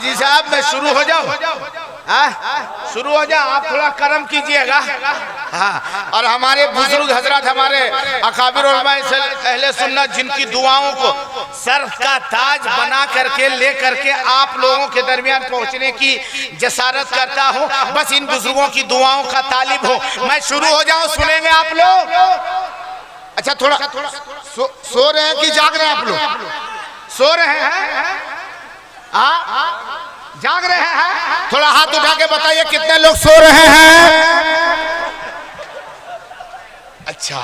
हाजी साहब मैं शुरू हो जाऊं? शुरू हो जाओ, आप थोड़ा करम कीजिएगा। हाँ, और हमारे बुजुर्ग हजरत, हमारे अकाबिर उलमा अहले सुन्नत, जिनकी दुआओं को सर का ताज बना करके ले करके आप लोगों के दरमियान पहुंचने की जसारत करता हूं, बस इन बुजुर्गों की दुआओं का तालिब हूं। मैं शुरू हो जाऊं, सुनेंगे आप लोग? अच्छा, थोड़ा सो रहे हैं कि जाग रहे हैं आप लोग? सो रहे हैं? जाग रहे हैं? थोड़ा हाथ उठा के बताइए कितने लोग सो रहे हैं? अच्छा,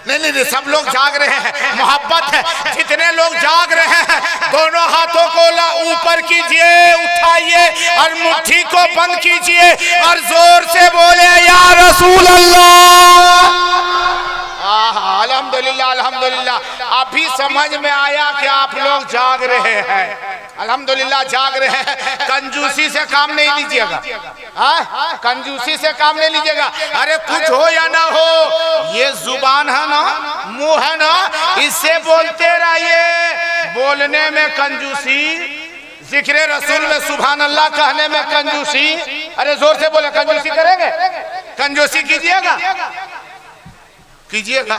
नहीं, सब लोग जाग रहे हैं, मोहब्बत है। जितने लोग जाग रहे हैं दोनों हाथों को ऊपर कीजिए, उठाइए और मुट्ठी को बंद कीजिए और जोर से बोले या रसूल अल्लाह। अल्हम्दुलिल्लाह, अल्हम्दुलिल्लाह। अभी समझ में आया कि आप लोग जाग रहे हैं। अल्हम्दुलिल्लाह जाग रहे हैं। कंजूसी से काम नहीं लीजिएगा, कंजूसी से काम नहीं लीजिएगा। अरे कुछ हो या ना हो, ये जुबान है ना, मुंह है ना, इससे बोलते रहिए। बोलने में कंजूसी, जिक्र रसूल में सुभान अल्लाह कहने में कंजूसी। अरे जोर से बोले, कंजूसी करेंगे? कंजूसी कीजिएगा? कीजिएगा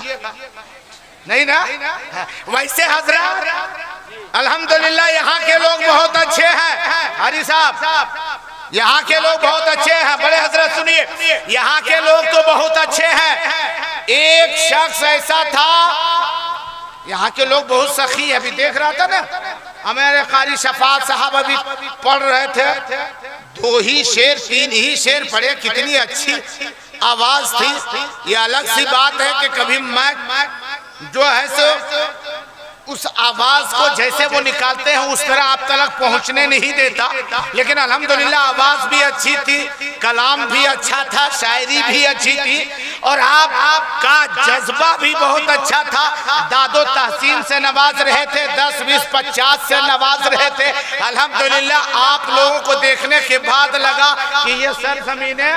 नहीं ना? वैसे हजरत अल्हम्दुलिल्लाह यहाँ के लोग बहुत अच्छे हैं। हरी साहब, यहाँ के लोग बहुत अच्छे हैं। बड़े हजरत सुनिए, यहाँ के लोग तो बहुत अच्छे हैं। एक शख्स ऐसा था, यहाँ के लोग बहुत सखी है। अभी देख रहा था ना, हमारे कारी शफात साहब अभी पढ़ रहे थे, 2 ही शेर 3 ही शेर पढ़े। कितनी अच्छी आवाज थी। ये अलग सी बात है कि कभी माइक जो है सो उस आवाज को जैसे वो निकालते हैं उस तरह आप तक पहुंचने नहीं देता, लेकिन अल्हम्दुलिल्लाह आवाज भी अच्छी थी, कलाम भी अच्छा था, शायरी भी अच्छी थी और आपका जज्बा भी बहुत अच्छा था। दादो तहसीन से नवाज रहे थे, 10, 20, 50 से नवाज रहे थे। अल्हम्दुलिल्लाह आप लोगों को देखने के बाद लगा कि ये सरजमीने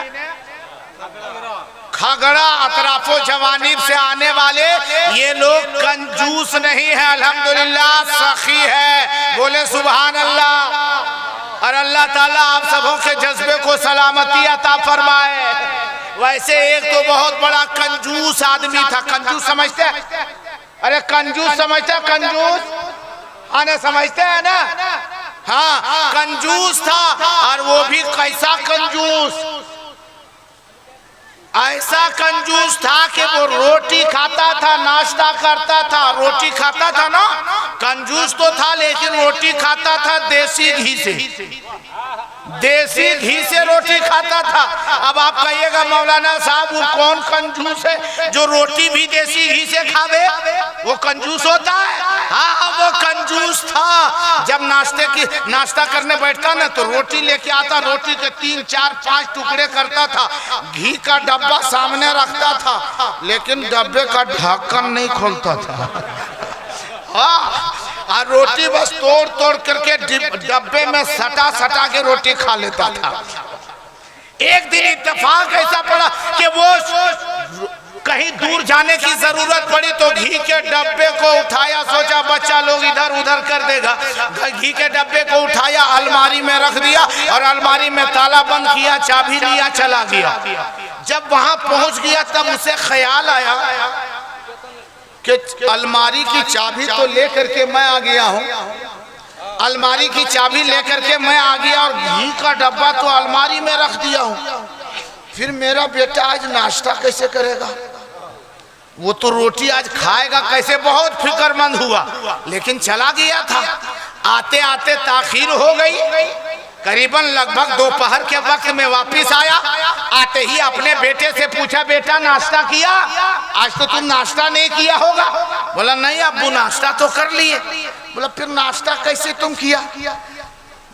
खगड़ा अतराफो जवानीब से आने वाले ये लोग कंजूस नहीं है, अल्हम्दुलिल्लाह सखी है। बोले सुभान अल्लाह। और अल्लाह ताला आप सबों के जज्बे को सलामती अता फरमाए। वैसे एक तो बहुत बड़ा कंजूस आदमी था। कंजूस समझते हैं? अरे कंजूस समझते हैं? कंजूस आने समझते हैं ना? हाँ, कंजूस था। और वो भी कैसा कंजूस? ऐसा कंजूस था कि वो रोटी खाता था, नाश्ता करता था, रोटी खाता था ना। कंजूस तो था लेकिन रोटी खाता था देसी घी से, देसी घी से रोटी खाता था। अब आप कहिएगा मौलाना साहब वो कौन कंजूस है जो रोटी भी देसी घी से खावे? वो कंजूस होता है? हाँ, वो कंजूस था। जब नाश्ता करने बैठता ना तो रोटी लेके आता, रोटी के 3, 4, 5 टुकड़े करता था, घी का डब्बा सामने रखता था लेकिन डब्बे का ढक्कन नहीं खोलता था। और रोटी बस तोड़ तोड़ करके डब्बे में सटा सटा के रोटी खा लेता था। एक दिन इत्तेफाक ऐसा पड़ा कि वो कहीं दूर जाने की जरूरत पड़ी तो घी के डब्बे को उठाया, सोचा बच्चा लोग इधर उधर कर देगा, घी के डब्बे को उठाया, अलमारी में रख दिया और अलमारी में ताला बंद किया, चाबी लिया, चला गया। जब वहां पहुंच गया तब उसे ख्याल आया कि अलमारी की चाबी तो लेकर के मैं आ गया हूँ, अलमारी की चाबी लेकर के मैं आ गया और घी का डब्बा तो अलमारी में रख दिया हूँ, फिर मेरा बेटा आज नाश्ता कैसे करेगा? वो तो रोटी आज खाएगा कैसे? बहुत फिक्रमंद हुआ लेकिन चला गया था। आते आते ताखीर हो गई, करीबन लगभग दोपहर के वक्त में वापिस आया। आते ही अपने बेटे से पूछा, बेटा नाश्ता किया? आज तो तुम नाश्ता नहीं किया होगा। बोला नहीं अब्बू नाश्ता तो कर लिए। बोला फिर नाश्ता कैसे तुम किया?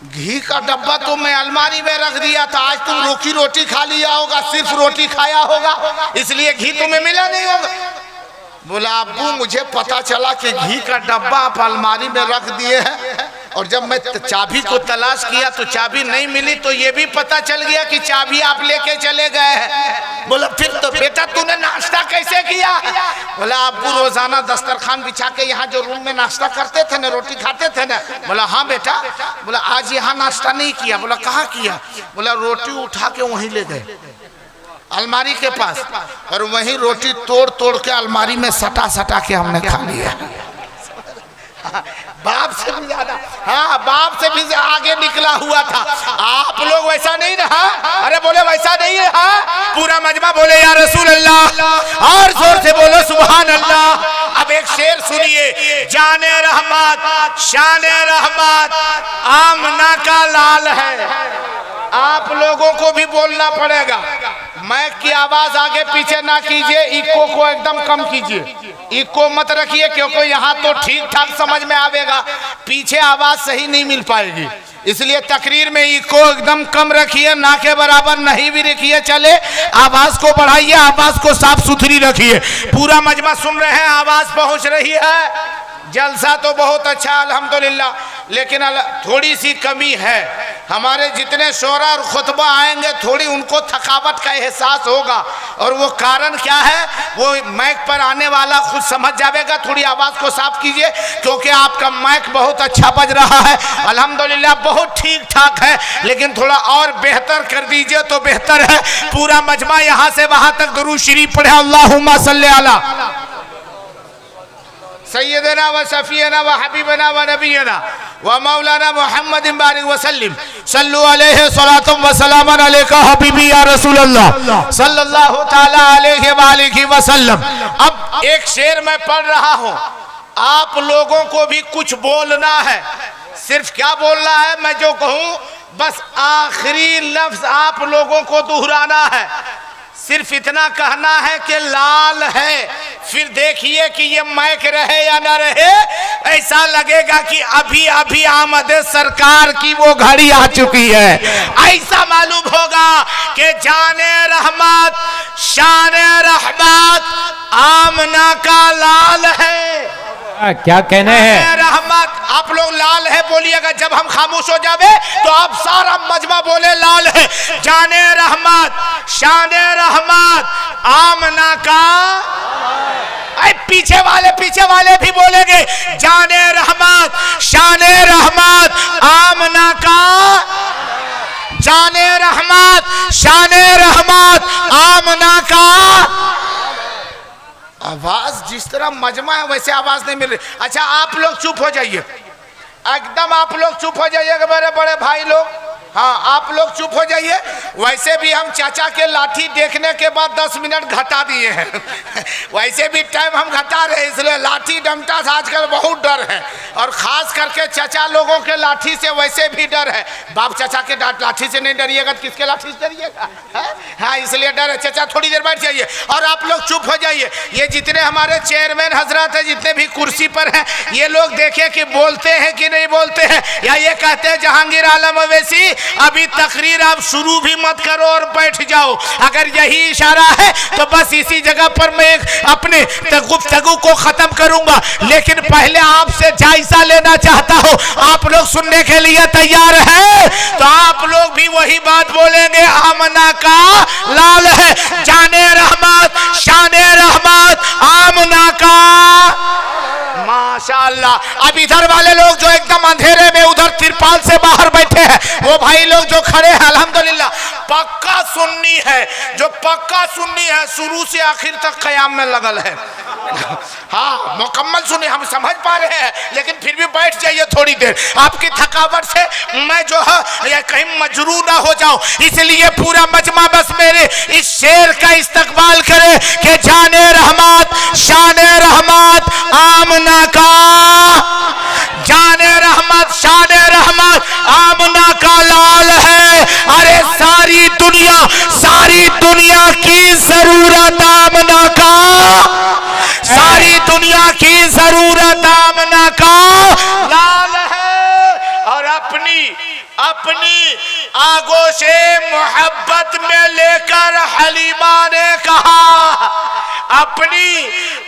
घी का डब्बा तो मैं अलमारी में रख दिया था, आज तुम रूखी रोटी खा लिया होगा, सिर्फ रोटी खाया होगा इसलिए घी तुम्हें मिला नहीं होगा। बोला अब्बू मुझे पता चला कि घी का डब्बा आप अलमारी में रख दिए हैं और जब मैं चाबी को तलाश किया तो चाबी नहीं मिली, तो ये भी पता चल गया कि चाबी आप लेके चले गए हैं। बोला फिर तो बेटा तूने नाश्ता कैसे किया? बोला अब्बू रोजाना दस्तरखान बिछा के यहाँ जो रूम में नाश्ता करते थे ना, रोटी खाते थे ना। बोला हाँ बेटा। बोला आज यहाँ नाश्ता नहीं किया। बोला कहाँ किया? बोला रोटी उठा के वहीं ले गए अलमारी के पास, और वहीं रोटी तोड़ तोड़ के अलमारी में सटा सटा के हमने खा लिया। बाप से भी ज्यादा, हाँ बाप से भी आगे निकला हुआ था। आप लोग वैसा नहीं रहा। अरे बोले वैसा नहीं रहा। पूरा मजमा बोले या रसूल अल्लाह, और जोर से बोलो सुभान अल्लाह। अब एक शेर सुनिए, जाने रहमत शाने रहमत आमना का लाल है। आप लोगों को भी बोलना पड़ेगा। माइक की आवाज आगे पीछे ना कीजिए, इको को एकदम कम कीजिए। इको मत रखिए क्योंकि यहाँ तो ठीक ठाक समझ में आवेगा, पीछे आवाज सही नहीं मिल पाएगी। इसलिए तकरीर में इको एकदम कम रखिए, ना के बराबर नहीं भी रखिए चले। आवाज को बढ़ाइए, आवाज को साफ सुथरी रखिए। पूरा मजमा सुन रहे हैं, आवाज पहुंच रही है। जलसा तो बहुत अच्छा अल्हम्दुलिल्लाह, लेकिन थोड़ी सी कमी है। हमारे जितने शोरा और खुतबा आएंगे थोड़ी उनको थकावट का एहसास होगा, और वो कारण क्या है वो माइक पर आने वाला खुद समझ जाएगा। थोड़ी आवाज़ को साफ कीजिए क्योंकि आपका माइक बहुत अच्छा बज रहा है अल्हम्दुलिल्लाह, बहुत ठीक ठाक है, लेकिन थोड़ा और बेहतर कर दीजिए तो बेहतर है। पूरा मजमा यहाँ से वहाँ तक दुरूद शरीफ पढ़े, अल्लाहुम्मा सल्ली अला सैयदना व सफीना व हबीबना व नबीना व मौलाना मुहम्मद बारिक वसल्लम सल्लु अलैहि सलातुम व सलामन अलैका हबीबी या रसूल अल्लाह सल्लल्लाहु तआला अलैहि व आलिहि वसल्लम। अब एक शेर मैं पढ़ रहा हूँ, आप लोगों को भी कुछ बोलना है। सिर्फ क्या बोलना है, मैं जो कहूँ बस आखिरी लफ्ज आप लोगों को दोहराना है। सिर्फ इतना कहना है कि लाल है, फिर देखिए कि ये माइक रहे या ना रहे, ऐसा लगेगा कि अभी अभी आमद सरकार की वो घड़ी आ चुकी है। ऐसा मालूम होगा कि जाने रहमत शाने रहमत आमना का लाल है। क्या कहने हैं? रहमत आप लोग लाल है बोलिएगा, जब हम खामोश हो जावे तो आप सारा मजमा बोले लाल है। जाने रहमत शाने रहमत आमना का, पीछे वाले भी बोलेंगे जाने रहमत शाने रहमत आमना का, जाने रहमत शाने रहमत आमना का। आवाज जिस तरह मजमा है वैसे आवाज नहीं मिल रही। अच्छा आप लोग चुप हो जाइए, एकदम आप लोग चुप हो जाइएगा मेरे बड़े भाई लोग। हाँ आप लोग चुप हो जाइए। वैसे भी हम चाचा के लाठी देखने के बाद 10 मिनट घटा दिए हैं वैसे भी टाइम हम घटा रहे हैं, इसलिए लाठी डंडा से आजकल बहुत डर है, और खास करके चाचा लोगों के लाठी से वैसे भी डर है। बाप चाचा के लाठी से नहीं डरिएगा तो किसके लाठी से डरिएगा? हाँ इसलिए डर है। चाचा थोड़ी देर बैठ जाइए और आप लोग चुप हो जाइए। ये जितने हमारे चेयरमैन हजरत है, जितने भी कुर्सी पर हैं, ये लोग देखे कि बोलते हैं कि नहीं बोलते हैं, या ये कहते हैं जहांगीर आलम अवैसी अभी तकरीर आप शुरू भी मत करो और बैठ जाओ। अगर यही इशारा है तो बस इसी जगह पर मैं अपने गुफ्तगू को खत्म करूंगा, लेकिन पहले आपसे जायजा लेना चाहता हूं। आप लोग सुनने के लिए तैयार हैं? तो आप लोग भी वही बात बोलेंगे, आमना का लाल है, जाने रहमत शाने रहमत आमना का। माशाअल्लाह। अब इधर वाले लोग जो एकदम अंधेरे में उधर तिरपाल से बाहर बैठे हैं, वो भाई लोग जो खड़े हैं अल्हम्दुलिल्लाह पक्का सुन्नी है, जो पक्का सुन्नी है शुरू से आखिर तक क़याम में लगल है। हाँ मुकम्मल सुन्नी हम समझ पा रहे हैं, लेकिन फिर भी बैठ जाइए थोड़ी देर। आपकी थकावट से मैं जो है या कहीं मजरू ना हो जाऊं, इसलिए पूरा मजमा बस मेरे इस शेर का इस्तकबाल करे कि जाने रहमत शाने रहमत आमना का, जाने रहमत शाने रहमत आमना का लाल है। अरे सारी दुनिया की जरूरत आमना का, सारी दुनिया की जरूरत आमना का लाल है। और अपनी आगोशे मोहब्बत में लेकर हलीमा ने कहा, अपनी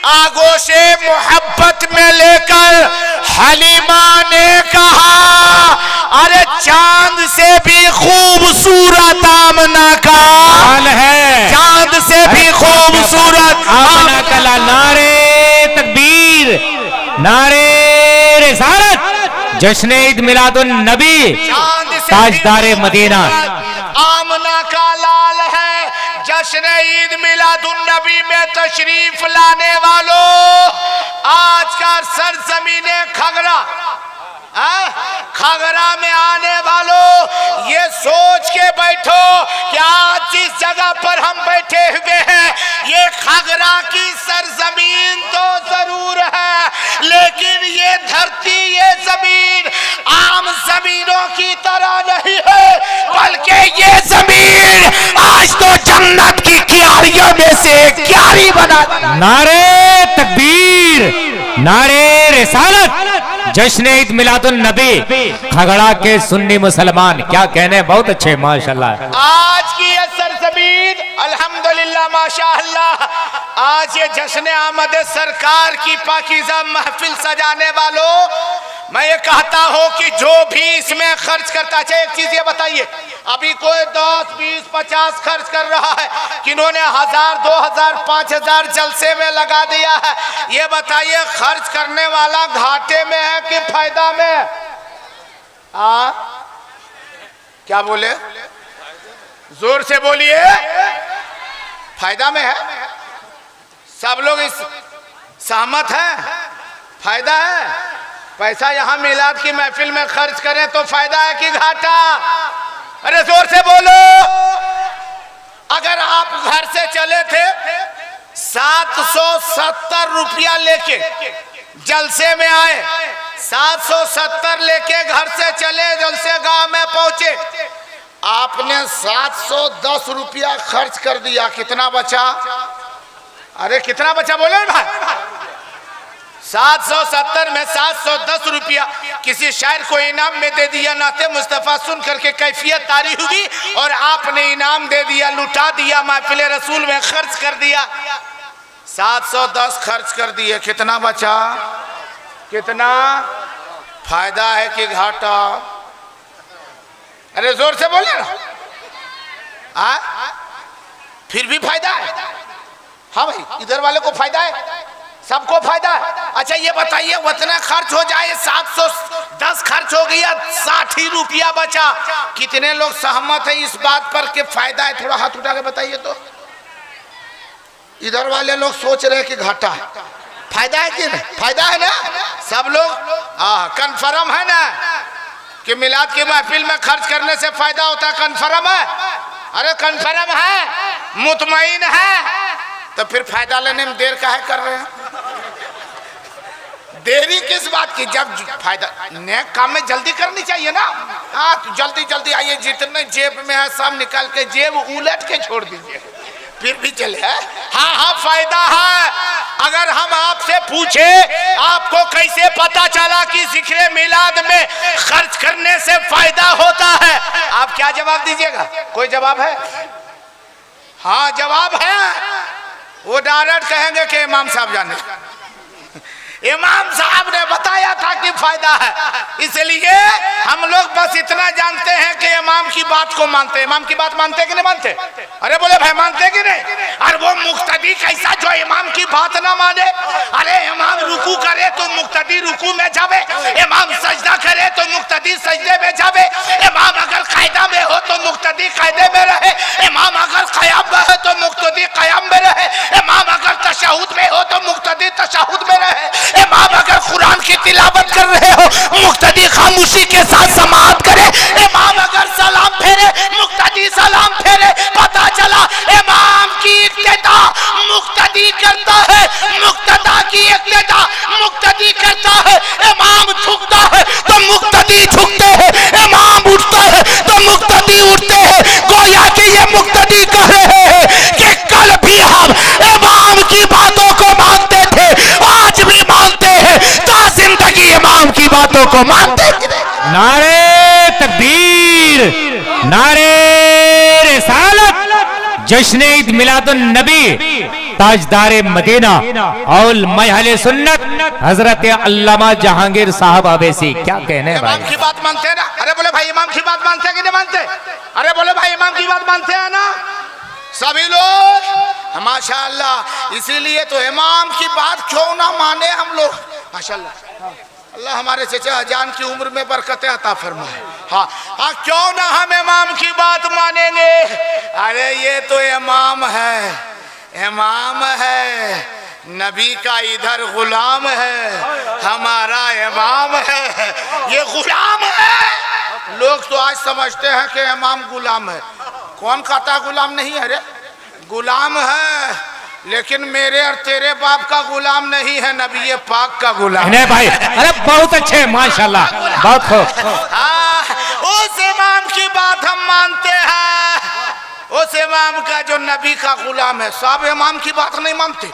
आगोशे मोहब्बत में लेकर हलीमा ने कहा अरे चांद से भी खूबसूरत आमना का हाल है, चांद से भी खूबसूरत आमना कला। नारे तकबीर, नारे रिसालत, जश्न ईद मिलादुन नबी, ताजदारे मदीना। आमना का लाल है। जश्न ईद मिलादुन नबी में तशरीफ लाने वालों, आज का सरजमीने खगरा, खगरा में आने वालों, ये सोच के बैठो कि आज जिस जगह पर हम बैठे हुए हैं ये खगरा की सरजमीन तो जरूर है, लेकिन ये धरती, ये जमीन आम जमीनों की तरह नहीं है, बल्कि ये जमीन आज तो जन्नत की क्यारियों में से क्यारी बना। नारे तकबीर, नारे रिसालत, जश्न ईद मिलादुन नबी, खगड़ा के सुन्नी मुसलमान क्या कहने, बहुत अच्छे माशाल्लाह। आज की ये सरजमीन अल्हम्दुलिल्लाह माशाअल्लाह, आज ये जश्न आमद सरकार की पाकीज़ा महफिल सजाने वालों, मैं ये कहता हूँ कि जो भी इसमें खर्च करता है, एक चीज ये बताइए, अभी कोई 10, 20, 50 खर्च कर रहा है, किन्होंने 1000, 2000, 5000 जलसे में लगा दिया है, ये बताइए खर्च करने वाला घाटे में है कि फायदा में? क्या बोले, जोर से बोलिए। फायदा में है, सब लोग इस सहमत हैं, फायदा है। पैसा यहाँ मिलाद की महफिल में खर्च करें तो फायदा है कि घाटा? अरे जोर से बोलो। अगर आप घर से चले थे 770 रुपया लेके, जलसे में आए 770 लेके घर से चले, जलसे गांव में पहुंचे, आपने 710 रुपया खर्च कर दिया, कितना बचा? अरे कितना बचा बोले भाई? 770 में 710 रुपया किसी शायर को इनाम में दे दिया, नाते मुस्तफा सुन करके कैफियत तारी हुई और आपने इनाम दे दिया, लुटा दिया, महफिल रसूल में खर्च कर दिया। 710 खर्च कर दिए, कितना बचा? कितना फायदा है कि घाटा? अरे जोर से बोलिए ना। फिर भी फायदा है। हाँ भाई, इधर वाले को फायदा है, सबको फायदा है। अच्छा ये बताइए, उतना खर्च हो जाए, 710 खर्च हो गया, 60 ही रुपया बचा, कितने लोग सहमत है इस बात पर कि फायदा है? थोड़ा हाथ उठा के बताइए तो। इधर वाले लोग सोच रहे कि घाटा है, फायदा है कि नहीं? फायदा है ना? सब लोग कन्फर्म है ना कि मिलाद की महफिल में खर्च करने से फायदा होता है? कन्फर्म है? अरे कन्फर्म है, मुतमईन है, तो फिर फायदा लेने में देर काहे कर रहे हैं? देरी किस बात की? जब फायदा, नेक काम में जल्दी करनी चाहिए ना। हाँ तो जल्दी जल्दी आइए, जितने जेब में है सब निकाल के जेब उलट के छोड़ दीजिए, फिर भी चले। हाँ हाँ फायदा है। अगर हम आपसे पूछे आपको कैसे पता चला कि जिक्र मिलाद में खर्च करने से फायदा होता है, आप क्या जवाब दीजिएगा? कोई जवाब है? हाँ जवाब है। वो डायरेक्ट कहेंगे कि इमाम साहब जाने, इमाम साहब ने बताया था कि फायदा है, इसलिए हम लोग बस इतना जानते हैं कि इमाम की बात को मानते हैं। इमाम की बात मानते कि नहीं मानते? अरे बोले भाई मानते कि नहीं? और वो मुक्तदी कैसा जो इमाम की बात ना माने? अरे इमाम रुकू करे तो मुक्तदी रुकू में जावे, इमाम सजदा करे तो मुक्तदी सजदे में जावे, इमाम अगर कायदा में हो तो मुक्तदी कायदे में रहे, इमाम अगर कयाम में है तो मुक्तदी कयाम में रहे, इमाम अगर तशहुद में हो तो मुक्तदी तशहुद में रहे, इमाम अगर कुरान की तिलावत कर रहे हो मुक्तदी खामोशी के साथ समाअत करे, इमाम अगर सलाम फेरे मुक्तदी सलाम फेरे। पता चला इमाम की इक्तिदा मुक्तदी करता है, मुक्तदा की इक्तिदा मुक्तदी करता है। इमाम झुकता है तो मुक्तदी झुकते हैं, इमाम उठता है तो मुक्तदी उठते हैं। गोया कि ये मुक्तदी कह रहे हैं कि कल भी हम इमाम की बातों को मानते थे, आज भी मानते हैं, ता जिंदगी इमाम की बातों को मानते हैं। नारे तकबीर, नारे रिसालत, जश्न ईद मिलादुन नबी, ताजदार मदीना और महल सुन्नत हजरत अल्लामा जहांगीर साहब अवैसी। क्या कहने हैं इमाम भाई? की बात मानते हैं ना? अरे बोले भाई इमाम की बात मानते हैं कि नहीं मानते? अरे बोले भाई इमाम की बात मानते हैं ना सभी लोग? माशाअल्लाह। इसीलिए तो इमाम की बात क्यों ना माने हम लोग। माशाअल्लाह, अल्लाह हमारे चचा जान की उम्र में बरकतें अता फरमाए। हाँ, क्यों ना हम इमाम की बात मानेंगे। अरे ये तो इमाम है, इमाम है, नबी का इधर गुलाम है, हमारा इमाम है, ये गुलाम है। लोग तो आज समझते हैं कि इमाम गुलाम है। कौन कहता गुलाम नहीं है? अरे गुलाम है, लेकिन मेरे और तेरे बाप का गुलाम नहीं है, नबी पाक का गुलाम है भाई। अरे बहुत अच्छे, माशाल्लाह, बहुत खूब। उस इमाम की बात हम मानते हैं, उस इमाम का जो नबी का गुलाम है। सब इमाम की बात नहीं मानते,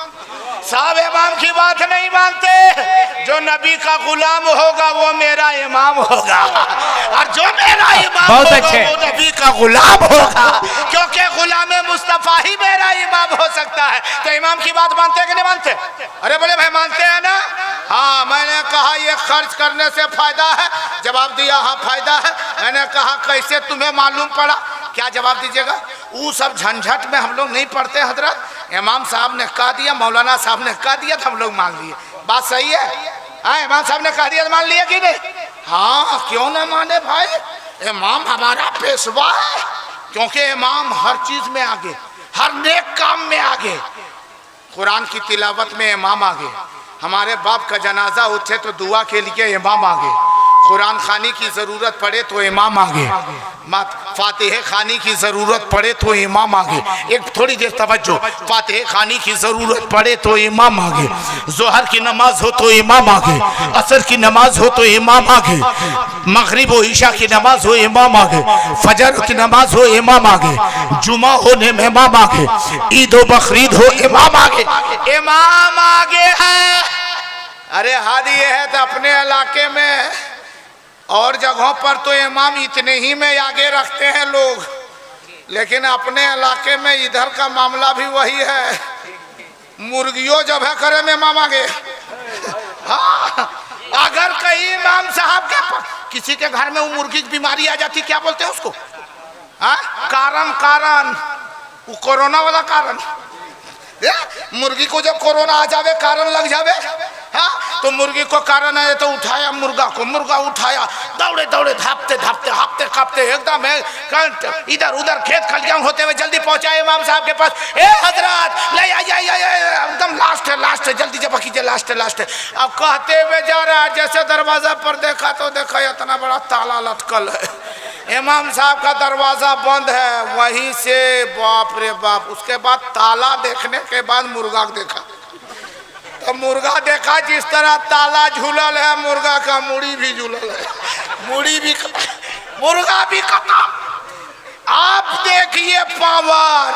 सब इमाम की बात नहीं मानते। जो नबी का गुलाम होगा वो मेरा इमाम होगा, और जो मेरा इमाम बहुत होगा अच्छे। वो नबी का गुलाम होगा, क्योंकि गुलाम मुस्तफा ही मेरा इमाम हो सकता है। तो इमाम की बात मानते हैं कि नहीं मानते? अरे बोले भाई मानते हैं ना? हाँ, मैंने कहा ये खर्च करने से फायदा है। जवाब दिया हाँ फायदा है। मैंने कहा कैसे तुम्हें मालूम पड़ा? क्या जवाब दीजिएगा? वो सब झंझट में हम लोग नहीं पढ़ते हजरत। इमाम साहब ने कह दिया, मौलाना साहब ने कह दिया तो हम लोग मान लिए। बात सही है? हाँ, इमाम साहब ने कह दिया तो मान लिया कि नहीं? हाँ, क्यों ना माने भाई। इमाम हमारा पेशवा है, क्योंकि इमाम हर चीज में आगे, हर नेक काम में आगे। कुरान की तिलावत में इमाम आगे, हमारे बाप का जनाजा उठे तो दुआ के लिए इमाम आगे, कुरान खानी की जरूरत पड़े तो इमाम आगे, फातिहे खानी की जरूरत पड़े तो इमाम आगे। एक थोड़ी देर तवज्जो, फातिहे खानी की जरूरत पड़े तो इमाम आगे, जोहर की नमाज हो तो इमाम आगे, असर की नमाज हो तो इमाम आगे, मगरिब व ईशा की नमाज हो इमाम आगे, फजर की नमाज हो इमाम आगे, जुमा होने में इमाम आगे, ईद व बकरीद हो इमाम आगे, इमाम आगे है। अरे हादी ये है तो अपने इलाके में और जगहों पर तो इमाम इतने ही में आगे रखते हैं लोग, लेकिन अपने इलाके में इधर का मामला भी वही है। मुर्गियों जब है करे में इमाम आगे। हाँ, अगर कहीं इमाम साहब के किसी के घर में वो मुर्गी की बीमारी आ जाती, क्या बोलते हैं उसको? हाँ, कारण वो कोरोना वाला कारण। मुर्गी को जब कोरोना आ जावे, कारण लग जावे, हाँ, तो मुर्गी को कारण है तो उठाया मुर्गा को, मुर्गा उठाया, दौड़े दौड़े धापते धापते हापते कापते एकदम इधर उधर खेत खलियान होते हुए जल्दी पहुंचाए इमाम साहब के पास। ए हजरत ले एकदम लास्ट है, जल्दी जब कीजिए, लास्ट है। अब कहते हुए जा रहा है, जैसे दरवाजा पर देखा तो देखा इतना बड़ा ताला लटकल है, इमाम साहब का दरवाजा बंद है। वहीं से बाप रे बाप, उसके बाद ताला देखने के बाद मुर्गा देखा, तो मुर्गा देखा जिस तरह ताला झूलल है, मुर्गा का मुड़ी भी झूलल है, मुड़ी भी मुर्गा भी खत्म। आप देखिए पावर,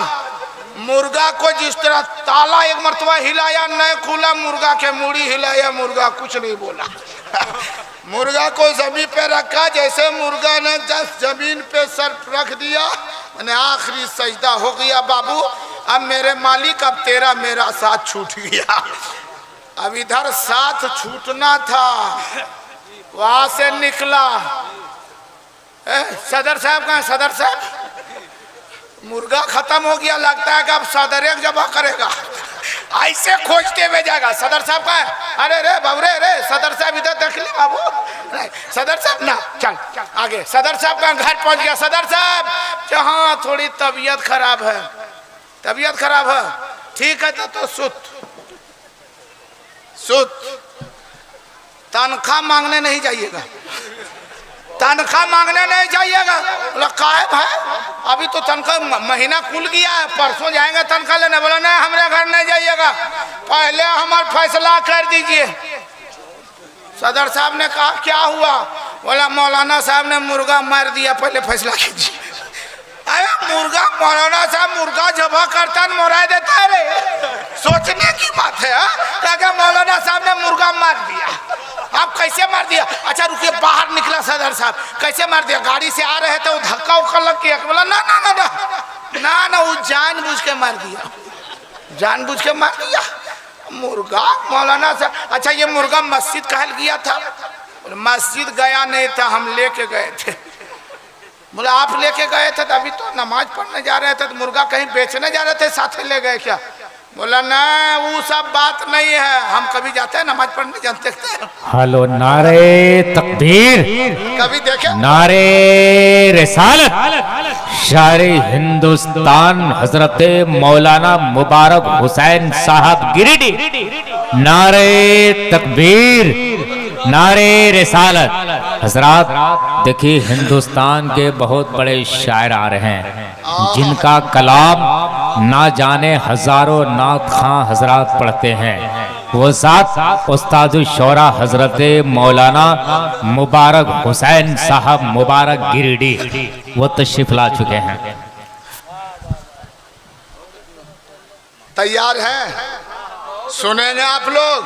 मुर्गा को जिस तरह ताला एक मरतबा हिलाया नहीं खुला, मुर्गा के मुड़ी हिलाया, मुर्गा कुछ नहीं बोला। मुर्गा को जमीन पे रखा, जैसे मुर्गा ने जमीन पे सर रख दिया, मैंने आखिरी सजदा हो गया, बाबू अब मेरे मालिक, अब तेरा मेरा साथ छूट गया। अब इधर साथ छूटना था, वहां से निकला। सदर साहब कहाँ? सदर साहब, मुर्गा खत्म हो गया, लगता है कि अब सदर एक जमा करेगा, ऐसे खोजते हुए जाएगा। सदर साहब का है? अरे रे बाबरे रे, सदर साहब इधर देख ली बाबू, सदर साहब ना, चल आगे। सदर साहब का घर पहुंच गया। सदर साहब, जहाँ थोड़ी तबीयत खराब है, तबीयत खराब है, ठीक है तो सुत, तनख्वाह मांगने नहीं जाइएगा, तनख्वाह मांगने नहीं जाइएगा। बोला काहे भाई, अभी तो तनख्वाह महीना खुल गया है, परसों जाएंगे तनख्वाह लेने। बोला नहीं, हमारे घर नहीं जाइएगा, पहले हमारा फैसला कर दीजिए। सदर साहब ने कहा क्या हुआ? बोला मौलाना साहब ने मुर्गा मार दिया, पहले फैसला कीजिए। अरे मुर्गा, मौलाना साहब मुर्गा जबा करता मोरा देता है रे, सोचने की बात है। क्या मौलाना साहब ने मुर्गा मार दिया, आप कैसे मार दिया? अच्छा रुकिए, बाहर निकला सदर साहब, कैसे मार दिया? गाड़ी से आ रहे थे, वो धक्का उक्का लग गया। बोला ना ना ना ना ना ना, वो जानबूझ के मार दिया। जानबूझ के मार दिया मुर्गा मौलाना से। अच्छा ये मुर्गा मस्जिद कहल गया था? मस्जिद गया नहीं था, हम लेके गए थे। बोला आप लेके गए थे तो अभी तो नमाज पढ़ने जा रहे थे, तो मुर्गा कहीं बेचने जा रहे थे, साथ ले गए क्या? बोला ना वो सब बात नहीं है, हम कभी जाते हैं नमाज पढ़ने जानते थे। हेलो, नारे तकबीर, कभी देखे नारे रिसालत, शारे हिंदुस्तान हजरत मौलाना मुबारक हुसैन साहब गिरिडीह, नारे तकबीर, नारे रिसालत। हजरात देखिए, हिंदुस्तान के बहुत बड़े शायर आ रहे हैं जिनका कलाम ना जाने हजारों नात खां हजरात पढ़ते हैं। वो साथ उस्ताद शौरा हजरत मौलाना मुबारक हुसैन साहब मुबारक गिरिडीह वो तशरीफ ला चुके हैं। तैयार हैं? सुनेंगे आप लोग?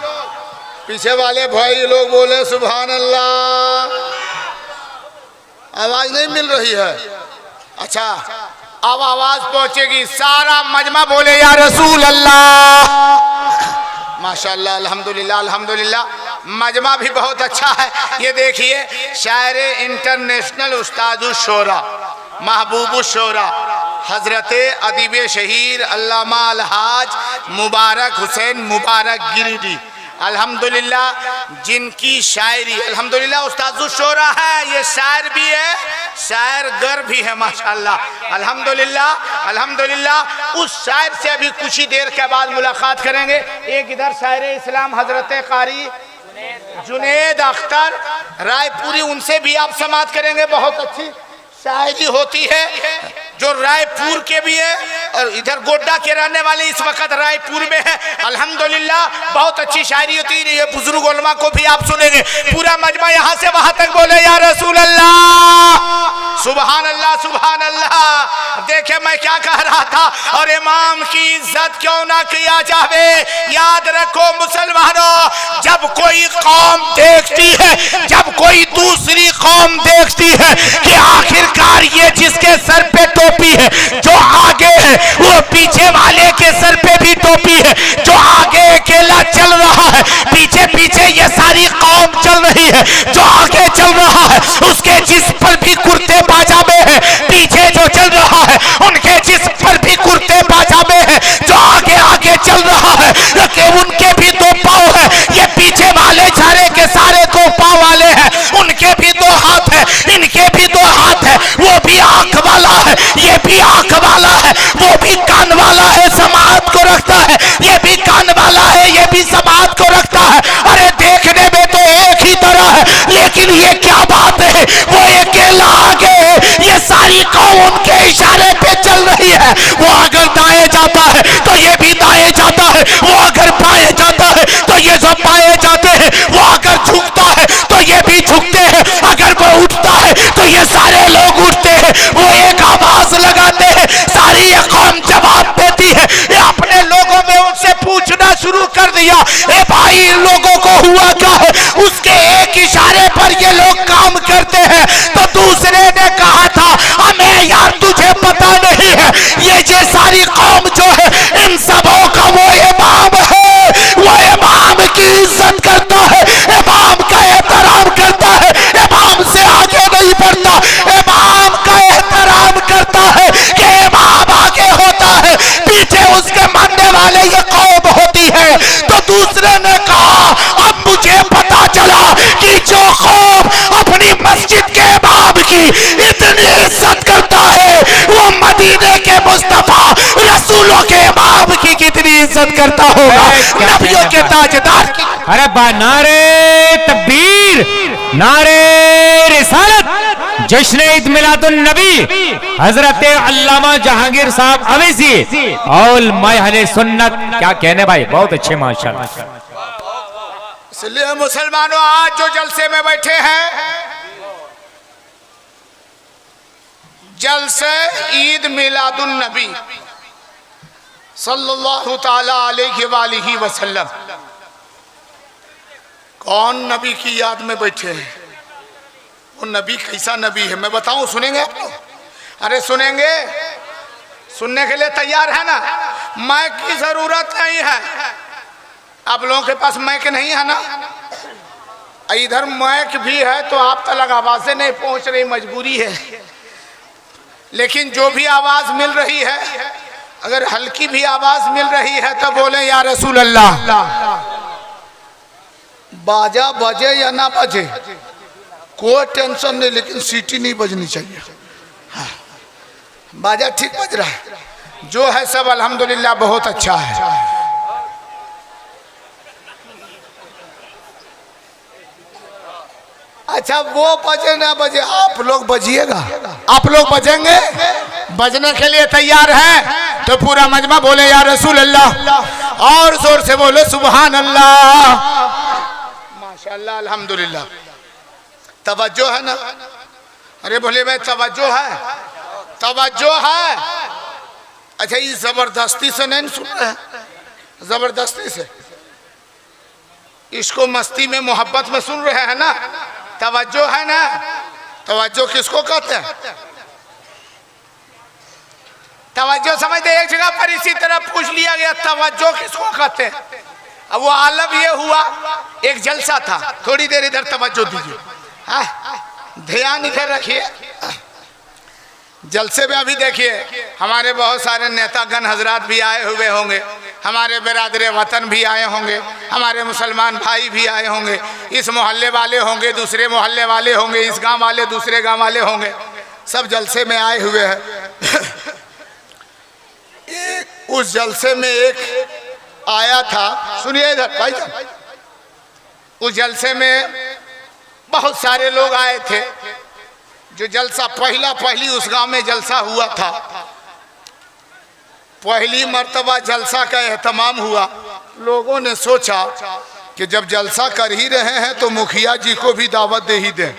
पीछे वाले भाई लोग बोले सुभान अल्लाह। आवाज नहीं मिल रही है? अच्छा अब आवाज पहुंचेगी, सारा मजमा बोले या रसूल अल्लाह। माशाल्लाह, अल्हम्दुलिल्लाह, अल्हम्दुलिल्लाह। मजमा भी बहुत अच्छा है। ये देखिए, शायर इंटरनेशनल उस्ताद शोरा महबूब शोरा हजरत अदीब शहीर अल्लामा अलहाज मुबारक हुसैन मुबारक गिरिडीह, अल्हम्दुलिल्लाह, जिनकी शायरी अल्हम्दुलिल्लाह उस्ताद शोरा है, ये शायर भी है, शायर गर भी है माशाल्लाह, अल्हम्दुलिल्लाह, अल्हम्दुलिल्लाह। उस शायर से अभी कुछ ही देर के बाद मुलाकात करेंगे। एक इधर शायर इस्लाम हजरत कारी जुनेद अख्तर रायपुरी, उनसे भी आप समाअत करेंगे। बहुत अच्छी शायरी होती है, जो रायपुर के भी है और इधर गोड्डा के रहने वाले इस वक्त रायपुर में है। अल्हम्दुलिल्लाह बहुत अच्छी शायरी होती है। ये बुजुर्ग उलमा को भी आप सुनेंगे। पूरा मजमा यहाँ से वहां तक बोले या रसूल अल्लाह, सुभान अल्लाह, सुभान अल्लाह। देखे मैं क्या कह रहा था, और इमाम की इज्जत क्यों ना किया जावे। याद रखो मुसलमानों, जब कोई कौम देखती है, जब कोई दूसरी कौम देखती है कि आखिरकार ये जिसके सर पे टोपी है, जो आगे है वो पीछे वाले के सर पे भी टोपी है, जो आगे अकेला चल रहा है, पीछे पीछे ये सारी कौम चल रही है, जो आगे चल रहा है उसके जिस्म पर भी कुर्ते पाजामे है, पीछे जो चल रहा है उनके जिस्म पर भी कुर्ते पाजामे है, जो आगे आगे चल रहा है उनके भी दो पाँव है, ये पीछे वाले सारे के सारे दो पाँव वाले हैं, उनके भी दो हाथ है, इनके भी दो हाथ है, वो भी आंख वाला है, ये भी आंख वाला है, वो भी कान वाला है, समाअत को रखता है, ये भी कान वाला है, ये भी समाअत को रखता है। अरे देखने में तो एक ही तरह है, लेकिन ये क्या बात है, वो अकेला आगे है, ये सारी कौम उनके इशारे पे चल रही है। वो अगर दाएं जाता है तो ये भी दाएं जाता है, वो अगर बाएं जाता है तो ये सब बाएं जाते हैं, वो अगर झुकता है तो ये भी झुकते हैं, अगर वो उठता है तो ये सारे लोग उठते हैं, वो एक आवाज लगाते हैं, सारी ये कौम जवाब देती है। ये अपने लोगों में उनसे पूछना शुरू कर दिया, ए भाई इन लोगों को हुआ क्या है, उसके एक इशारे पर ये लोग काम करते हैं। तो दूसरे ने कहा था, हमें यार तुझे पता नहीं है, ये सारी कौम जो है इन सबों का वो इमाम है, वो इमाम की इज्जत करता है, इमाम का एहतराम करता है, इमाम से आगे नहीं बढ़ता, इमाम का एहतराम करता है कि इमाम आगे होता है, पीछे उसके मानने वाले ये कौम होती है। तो दूसरे ने कहा, अब मुझे पता चला कि जो कौम अपनी मस्जिद के इमाम की इतनी इज्जत करता है, वो मदीने के मुस्तफा रसूलों के इमाम की कितनी इज्जत करता होगा, नबियों के ताजदार की। अरे बा नारे तकबीर, नारे रिसालत, जश्न ईद मिलादुन नबी हजरत अल्लामा जहांगीर साहब अवैसी और मैं अहले सुन्नत। क्या कहने भाई, बहुत अच्छे माशाल्लाह। इसलिए मुसलमानों आज जो जलसे में बैठे हैं, जलसे ईद मिलादुन नबी सल्लल्लाहु ताला अलैहि वसल्लम, कौन नबी की याद में बैठे हैं? वो नबी कैसा नबी है मैं बताऊं, सुनेंगे आप लोग? अरे सुनेंगे, सुनने के लिए तैयार है ना? माइक की जरूरत नहीं है। आप लोगों के पास माइक नहीं है ना? इधर माइक भी है तो आप तक आवाजें नहीं पहुंच रही, मजबूरी है। लेकिन जो भी आवाज मिल रही है, अगर हल्की भी आवाज मिल रही है तो बोले या रसूल अल्लाह। बाजा बजे या ना बजे कोई टेंशन नहीं, लेकिन सीटी नहीं बजनी चाहिए। हाँ, बाजा ठीक बज रहा है, जो है सब अल्हम्दुलिल्लाह बहुत अच्छा है। अच्छा वो बजे ना बजे, आप लोग बजिएगा, आप लोग बजेंगे, बजने के लिए तैयार हैं तो पूरा मजमा बोले या रसूल अल्लाह, और जोर से बोले सुभान अल्लाह, माशाअल्लाह, अल्हम्दुलिल्लाह। तवज्जो है ना? अरे बोले भाई तवज्जो है, तवज्जो है। अच्छा ये जबरदस्ती से नहीं सुन रहे हैं, जबरदस्ती से इसको मस्ती में मोहब्बत में सुन रहे हैं ना? तवज्जो है ना? तवज्जो किसको कहते हैं? तवज्जो समझते? एक जगह पर इसी तरह पूछ लिया गया तवज्जो किसको कहते हैं। अब वो आलम ये हुआ, एक जलसा था, थोड़ी देर इधर तवज्जो दीजिए, ध्यान इधर रखिए। जलसे में अभी देखिए हमारे बहुत सारे नेतागण हजरात भी आए हुए होंगे, हमारे बिरादर वतन भी आए होंगे, हमारे मुसलमान भाई भी आए होंगे, इस मोहल्ले वाले होंगे, दूसरे मोहल्ले वाले होंगे, इस गांव वाले दूसरे गांव वाले होंगे, सब जलसे में आए हुए हैं। उस जलसे में एक आया था, सुनिए इधर भाई, उस जलसे में बहुत सारे लोग आए थे। जो जलसा पहली उस गांव में जलसा हुआ था, पहली मर्तबा जलसा का एहतमाम हुआ। लोगों ने सोचा कि जब जलसा कर ही रहे हैं तो मुखिया जी को भी दावत दे ही दें,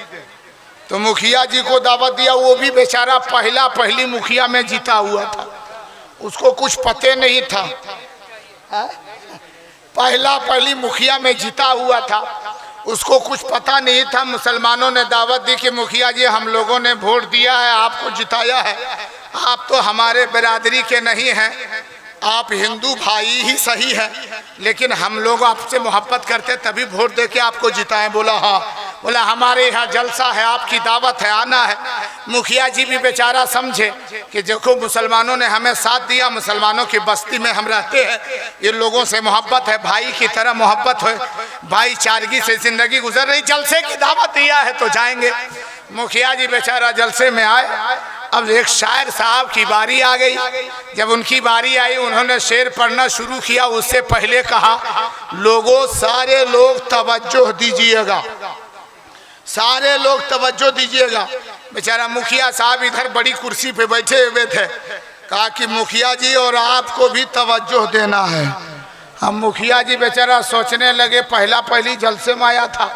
तो मुखिया जी को दावत दिया। वो भी बेचारा पहली मुखिया में जीता हुआ था, उसको कुछ पते नहीं था, पहली मुखिया में जीता हुआ था, उसको कुछ पता नहीं था। मुसलमानों ने दावत दी कि मुखिया जी हम लोगों ने वोट दिया है, आपको जिताया है, आप तो हमारे बिरादरी के नहीं हैं, आप हिंदू भाई ही सही है, लेकिन हम लोग आपसे मोहब्बत करते तभी वोट दे के आपको जिताएं। बोला हाँ। बोला हमारे यहाँ जलसा है, आपकी दावत है, आना है। मुखिया जी भी बेचारा समझे कि देखो मुसलमानों ने हमें साथ दिया, मुसलमानों की बस्ती में हम रहते हैं, ये लोगों से मोहब्बत है, भाई की तरह मोहब्बत है, भाईचारगी से जिंदगी गुजर रही, जलसे की दावत दिया है तो जाएंगे। मुखिया जी बेचारा जलसे में आए। अब एक शायर साहब की बारी आ गई। जब उनकी बारी आई उन्होंने शेर पढ़ना शुरू किया। उससे पहले कहा लोगों, सारे लोग तवज्जो दीजिएगा, सारे लोग तवज्जो दीजिएगा। बेचारा मुखिया साहब इधर बड़ी कुर्सी पे बैठे हुए थे। कहा कि मुखिया जी और आपको भी तवज्जो देना है। हम मुखिया जी बेचारा सोचने लगे, पहली जलसे में आया था,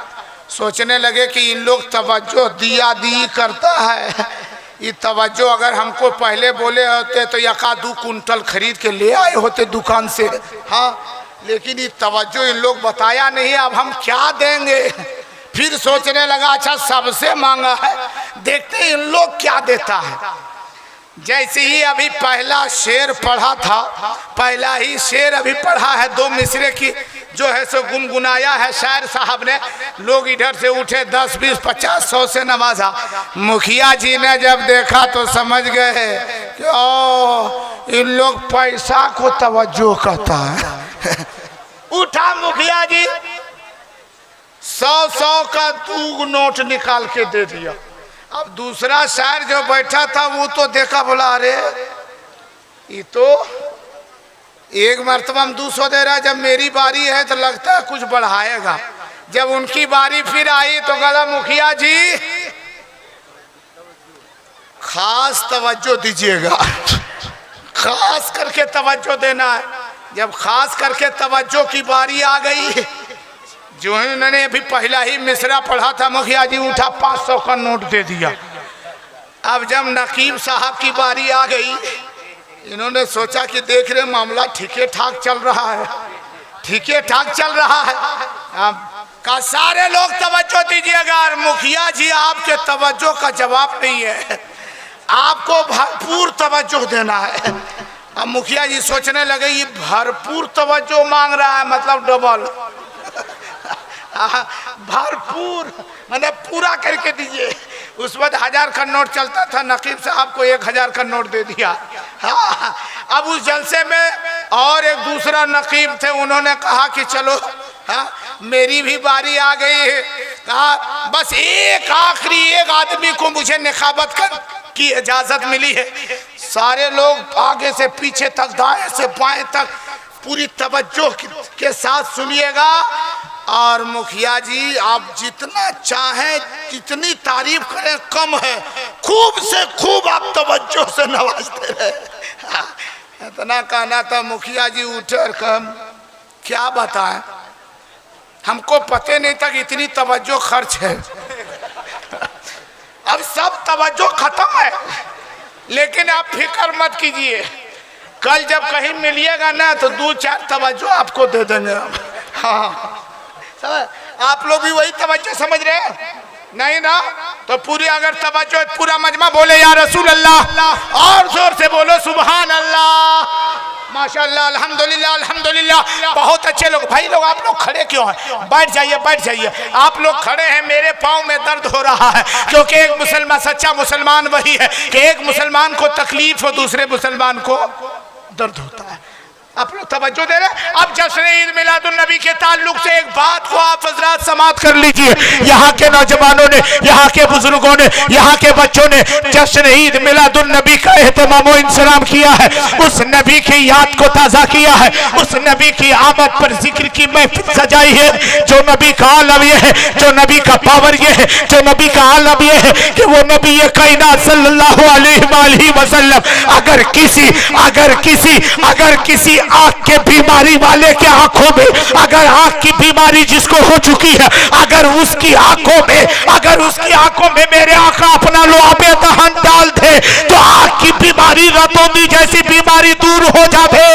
सोचने लगे कि इन लोग तवज्जो दिया दी करता है, ये तवज्जो अगर हमको पहले बोले होते तो 1-2 कुंटल खरीद के ले आए होते दुकान से। हाँ, लेकिन ये तवज्जो इन लोग बताया नहीं, अब हम क्या देंगे। फिर सोचने लगा अच्छा सबसे मांगा है, देखते इन लोग क्या देता है। जैसे ही अभी पहला शेर पढ़ा था, पहला ही शेर अभी पढ़ा है, 2 मिसरे की जो है सो गुनगुनाया है शायर साहब ने। लोग इधर से उठे, 10, 20, 50, 100 से नवाजा। मुखिया जी ने जब देखा तो समझ गए कि ओ इन लोग पैसा को तवज्जो कहता है। उठा मुखिया जी, 100 का 2 नोट निकाल के दे दिया। अब दूसरा शायर जो बैठा था वो तो देखा, बोला अरे ये तो एक मरतबा हम 200 दे रहा है, जब मेरी बारी है तो लगता है कुछ बढ़ाएगा। जब उनकी बारी फिर आई तो गला मुखिया जी खास तवज्जो दीजिएगा, खास करके तवज्जो देना है। जब खास करके तवज्जो की बारी आ गई, जो इन्होंने अभी पहला ही मिसरा पढ़ा था, मुखिया जी उठा 500 का नोट दे दिया। अब जब नकीब साहब की बारी आ गई, इन्होंने सोचा कि देख रहे मामला ठीके ठाक चल रहा है, ठीके ठाक चल रहा है। अब का सारे लोग तवज्जो दीजिएगा। और मुखिया जी आपके तवज्जो का जवाब नहीं है, आपको भरपूर तवज्जो देना है। अब मुखिया जी सोचने लगे ये भरपूर तवज्जो मांग रहा है, मतलब डबल भरपूर मतलब पूरा करके दीजिए। उस वक्त 1000 का नोट चलता था, नकीब साहब को 1000 का नोट दे दिया। हाँ, अब उस जलसे में और एक दूसरा नकीब थे, उन्होंने कहा कि चलो हाँ मेरी भी बारी आ गई है। कहा बस एक आखिरी एक आदमी को मुझे निखाबत की इजाजत मिली है। सारे लोग आगे से पीछे तक, दाएं से बाएं तक पूरी तवज्जो के साथ सुनिएगा। और मुखिया जी आप जितना चाहें जितनी तारीफ करें कम है, खूब से खूब आप तवज्जो से नवाजते रहे। इतना कहना था। मुखिया जी उठे और कहा क्या बताएं, हमको पता नहीं था कि इतनी तवज्जो खर्च है। अब सब तवज्जो खत्म है, लेकिन आप फिक्र मत कीजिए, कल जब कहीं मिलिएगा ना तो 2-4 तवज्जो आपको दे देंगे। हाँ आप लोग भी वही तवज्जो समझ रहे हैं नहीं ना? तो पूरी अगर तवज्जो, पूरा मजमा बोले या रसूल अल्लाह, और जोर से बोलो सुभान अल्लाह, माशाअल्लाह, अल्हम्दुलिल्लाह, अल्हम्दुलिल्लाह। बहुत अच्छे लोग। भाई लोग आप लोग खड़े क्यों हैं? बैठ जाइए, बैठ जाइए। आप लोग खड़े हैं, मेरे पाँव में दर्द हो रहा है, क्योंकि एक मुसलमान, सच्चा मुसलमान वही है कि एक मुसलमान को तकलीफ हो, दूसरे मुसलमान को दर्द होता है। आप लोग तवज्जो दे रहे। अब जश्न ईद मिलादुन नबी के ताल्लुक से एक बात को आप हजरात समाप्त कर लीजिए। यहाँ के नौजवानों ने, यहाँ के बुजुर्गों ने, यहाँ के बच्चों ने जश्न ईद मिलादुन नबी का एहतमाम इंतजाम किया है। उस नबी की याद को ताज़ा किया है, उस नबी की आमद पर जिक्र की महफिल सजाई है। जो नबी का आलम ये है, जो नबी का पावर ये है, जो नबी का आलम ये है कि वो नबी कायनात सल्लल्लाहु अलैहि वसल्लम अगर किसी आंख के बीमारी वाले के आंखों में, अगर आंख की बीमारी जिसको हो चुकी है, अगर उसकी आंखों में मेरे आका अपना लुआबे दहन डाल दे तो आंख की बीमारी रतौंधी जैसी बीमारी दूर हो जाते।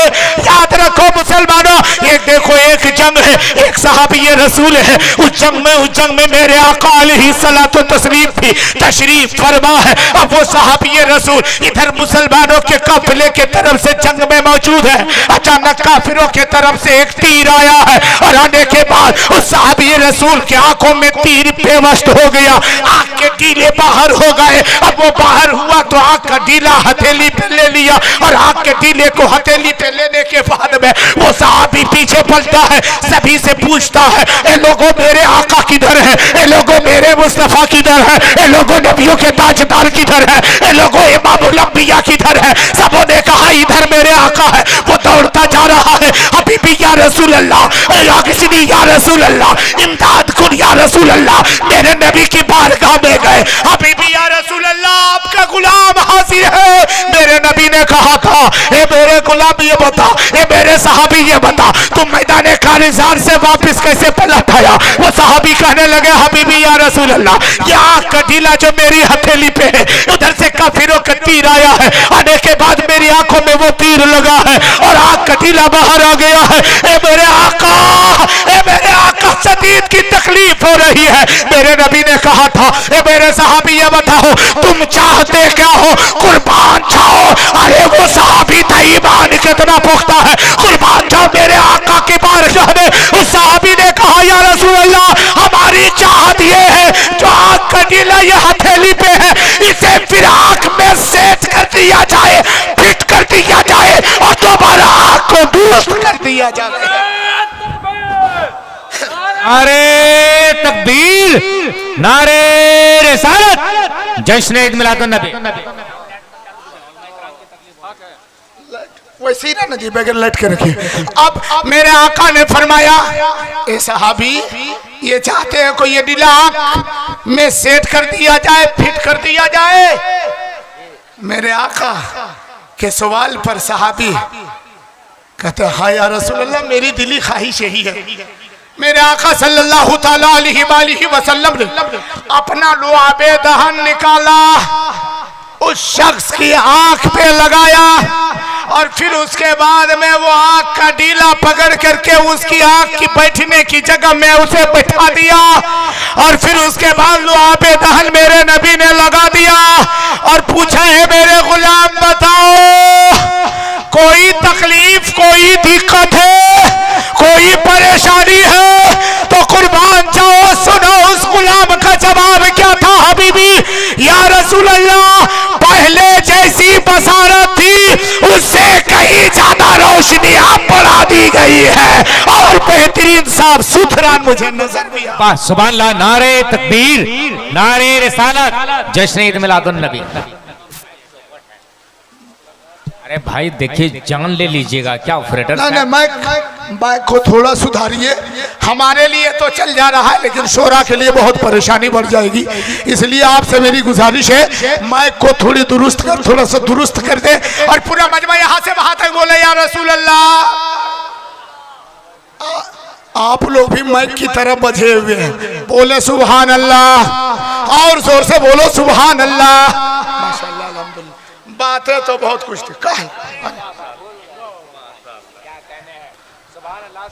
याद रखो मुसलमानों, ये देखो एक जंग है, एक सहाबी रसूल है, उस जंग में मेरे आका अलैहिस्सलातु तशरीफ फरमा है। अब वो सहाबी रसूल इधर मुसलमानों के काफिले के तरफ से जंग में मौजूद है। अचानक काफिरों के तरफ से एक तीर आया है और आने के बाद उस सहाबी रसूल के आंखों में तीर बेवस्त हो गया, आंख के टीले बाहर हो गए। अब वो बाहर हुआ तो आंख का टीला हथेली पे ले लिया और आंख के टीले को हथेली पे लेने के बाद में वो सहाबी पीछे पलटा है, सभी से पूछता है ए लोगों मेरे आका किधर है, ए लोगों मेरे मुस्तफा किधर है, ए लोगों नबियों के ताजदार किधर है, ए लोगों इमामुल अंबिया किधर है? सबों ने कहा इधर मेरे आका है। वो दौड़ता जा रहा है, हबीबी या रसूल अल्लाह, या रसूल अल्लाह, इमदाद कुन या रसूल अल्लाह। मेरे नबी की बारगाह में गए, हबीबी या रसूल अल्लाह आपका गुलाम हाजिर है। मेरे नबी ने कहा था ए मेरे गुलाम ये बता, ए मेरे सहाबी ये बता, तुम मैदान कारिजार से वापस कैसे पलट आया? वो सहाबी कहने लगे हबीबी या रसूल अल्लाह, ये आंख का ढीला जो मेरी हथेली पे है, उधर से काफिरों का तीर आया है, आने के बाद मेरी आंखों में वो तीर लगा है और आंख का ढीला बाहर आ गया है। ए मेरे आका शदीद की तकलीफ हो रही है। मेरे नबी ने कहा था ए मेरे सहाबी ये बताओ तुम चाहते क्या हो? कुर्बान जाओ। अरे वो सहाबी था, ईमान कितना पुख्ता है, कुर्बान जाओ मेरे आका की बारगाह में। उस सहाबी ने कहा या रसूल अल्लाह हमारी चाहत ये है जो आंख का ढीला ये हथेली पे है, इसे फिर आंख में सेट कर दिया जाए, फिट कर दिया जाए और दोबारा आंख को दुरुस्त कर दिया जाए। अरे तकबीर, नारे रिसालत, जश्न ईद मिलादुन नबी। वैसे ही ना जी बगैर लट के रखिए। अब मेरे आका ने फरमाया ए सहाबी ये चाहते हैं कोई ये ढीला आंख में सेट कर दिया जाए, फिट कर दिया जाए? मेरे आका के सवाल पर सहाबी कहते हाँ या रसूल अल्लाह मेरी दिली ख्वाहिश यही है। मेरे आका सल्लल्लाहु ताला अलैहि वसल्लम ने अपना लुआबे दहन निकाला, उस शख्स की आंख पे लगाया और फिर उसके बाद में वो आंख का ढीला पकड़ करके उसकी आंख की बैठने की जगह में उसे बैठा दिया और फिर उसके बाद लुआबे दहन मेरे नबी ने लगा दिया और पूछा है मेरे गुलाम बताओ कोई कोई दिक्कत है, कोई परेशानी है तो कुर्बान जाओ। सुनो उस गुलाम का जवाब क्या था हबीबी, या रसूल अल्लाह, पहले जैसी बसारत थी उससे कहीं ज्यादा रोशनी अब बढ़ा दी गई है और बेहतरीन साफ सुथरा मुझे नजर भी आता। सुभान अल्लाह, नारे तकबीर, नारे रिसालत, जश्न ईद मिलादुन नबी। अरे भाई देखिए, जान ले लीजिएगा क्या ऑपरेटर साहब? नहीं, माइक को थोड़ा सुधारिए। हमारे लिए तो चल जा रहा है लेकिन शोरा के लिए बहुत परेशानी बढ़ जाएगी, इसलिए आपसे मेरी गुजारिश है माइक को थोड़ा सा दुरुस्त कर दे और पूरा मजमा यहाँ से वहां तक बोले या रसूल अल्लाह। आप लोग भी माइक की तरफ बजे हुए हैं, बोले सुभान अल्लाह, और जोर से बोलो सुभान अल्लाह। माशाअल्लाह, अल्हम्दुलिल्लाह। बातें तो बहुत कुछ थी।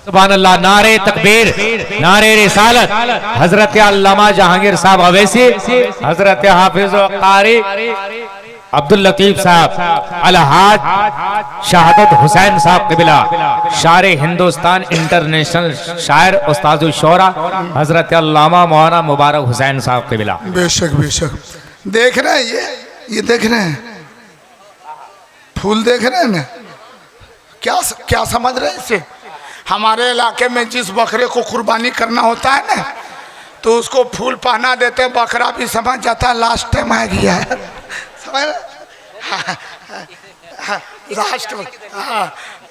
सुभान अल्लाह, नारे तकबीर, नारे रिसालत। हजरत अल्लामा जहांगीर साहब अवैसी, हजरत हाफिज कारी अब्दुल लतीफ साहब, अलहाज शहादत हुसैन साहब क़िबला, शायर हिंदुस्तान इंटरनेशनल शायर उस्ताद शोरा हजरत अल्लामा मौलाना मुबारक हुसैन साहब क़िबला। बेशक बेशक। देख रहे हैं ये देख रहे हैं, फूल देख रहे हैं ना, क्या समझ रहे हैं इससे? हमारे इलाके में जिस बकरे को कुर्बानी करना होता है ना, तो उसको फूल पहना देते हैं, बकरा भी समझ जाता है लास्ट टाइम आ गया है। समझ लास्ट में।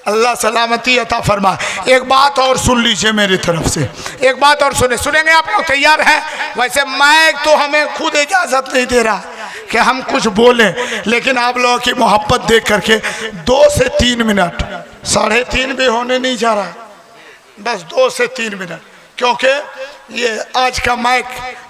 अल्लाह सलामती अता फरमा। एक बात और सुन लीजिए मेरी तरफ से, एक बात और सुनेंगे आप लोग? तैयार हैं? वैसे माइक तो हमें खुद इजाजत नहीं दे रहा कि हम कुछ बोलें, लेकिन आप लोगों की मोहब्बत देख करके 2 से 3 मिनट, 3:30 भी होने नहीं जा रहा, बस 2 से 3 मिनट, क्योंकि ये आज का माइक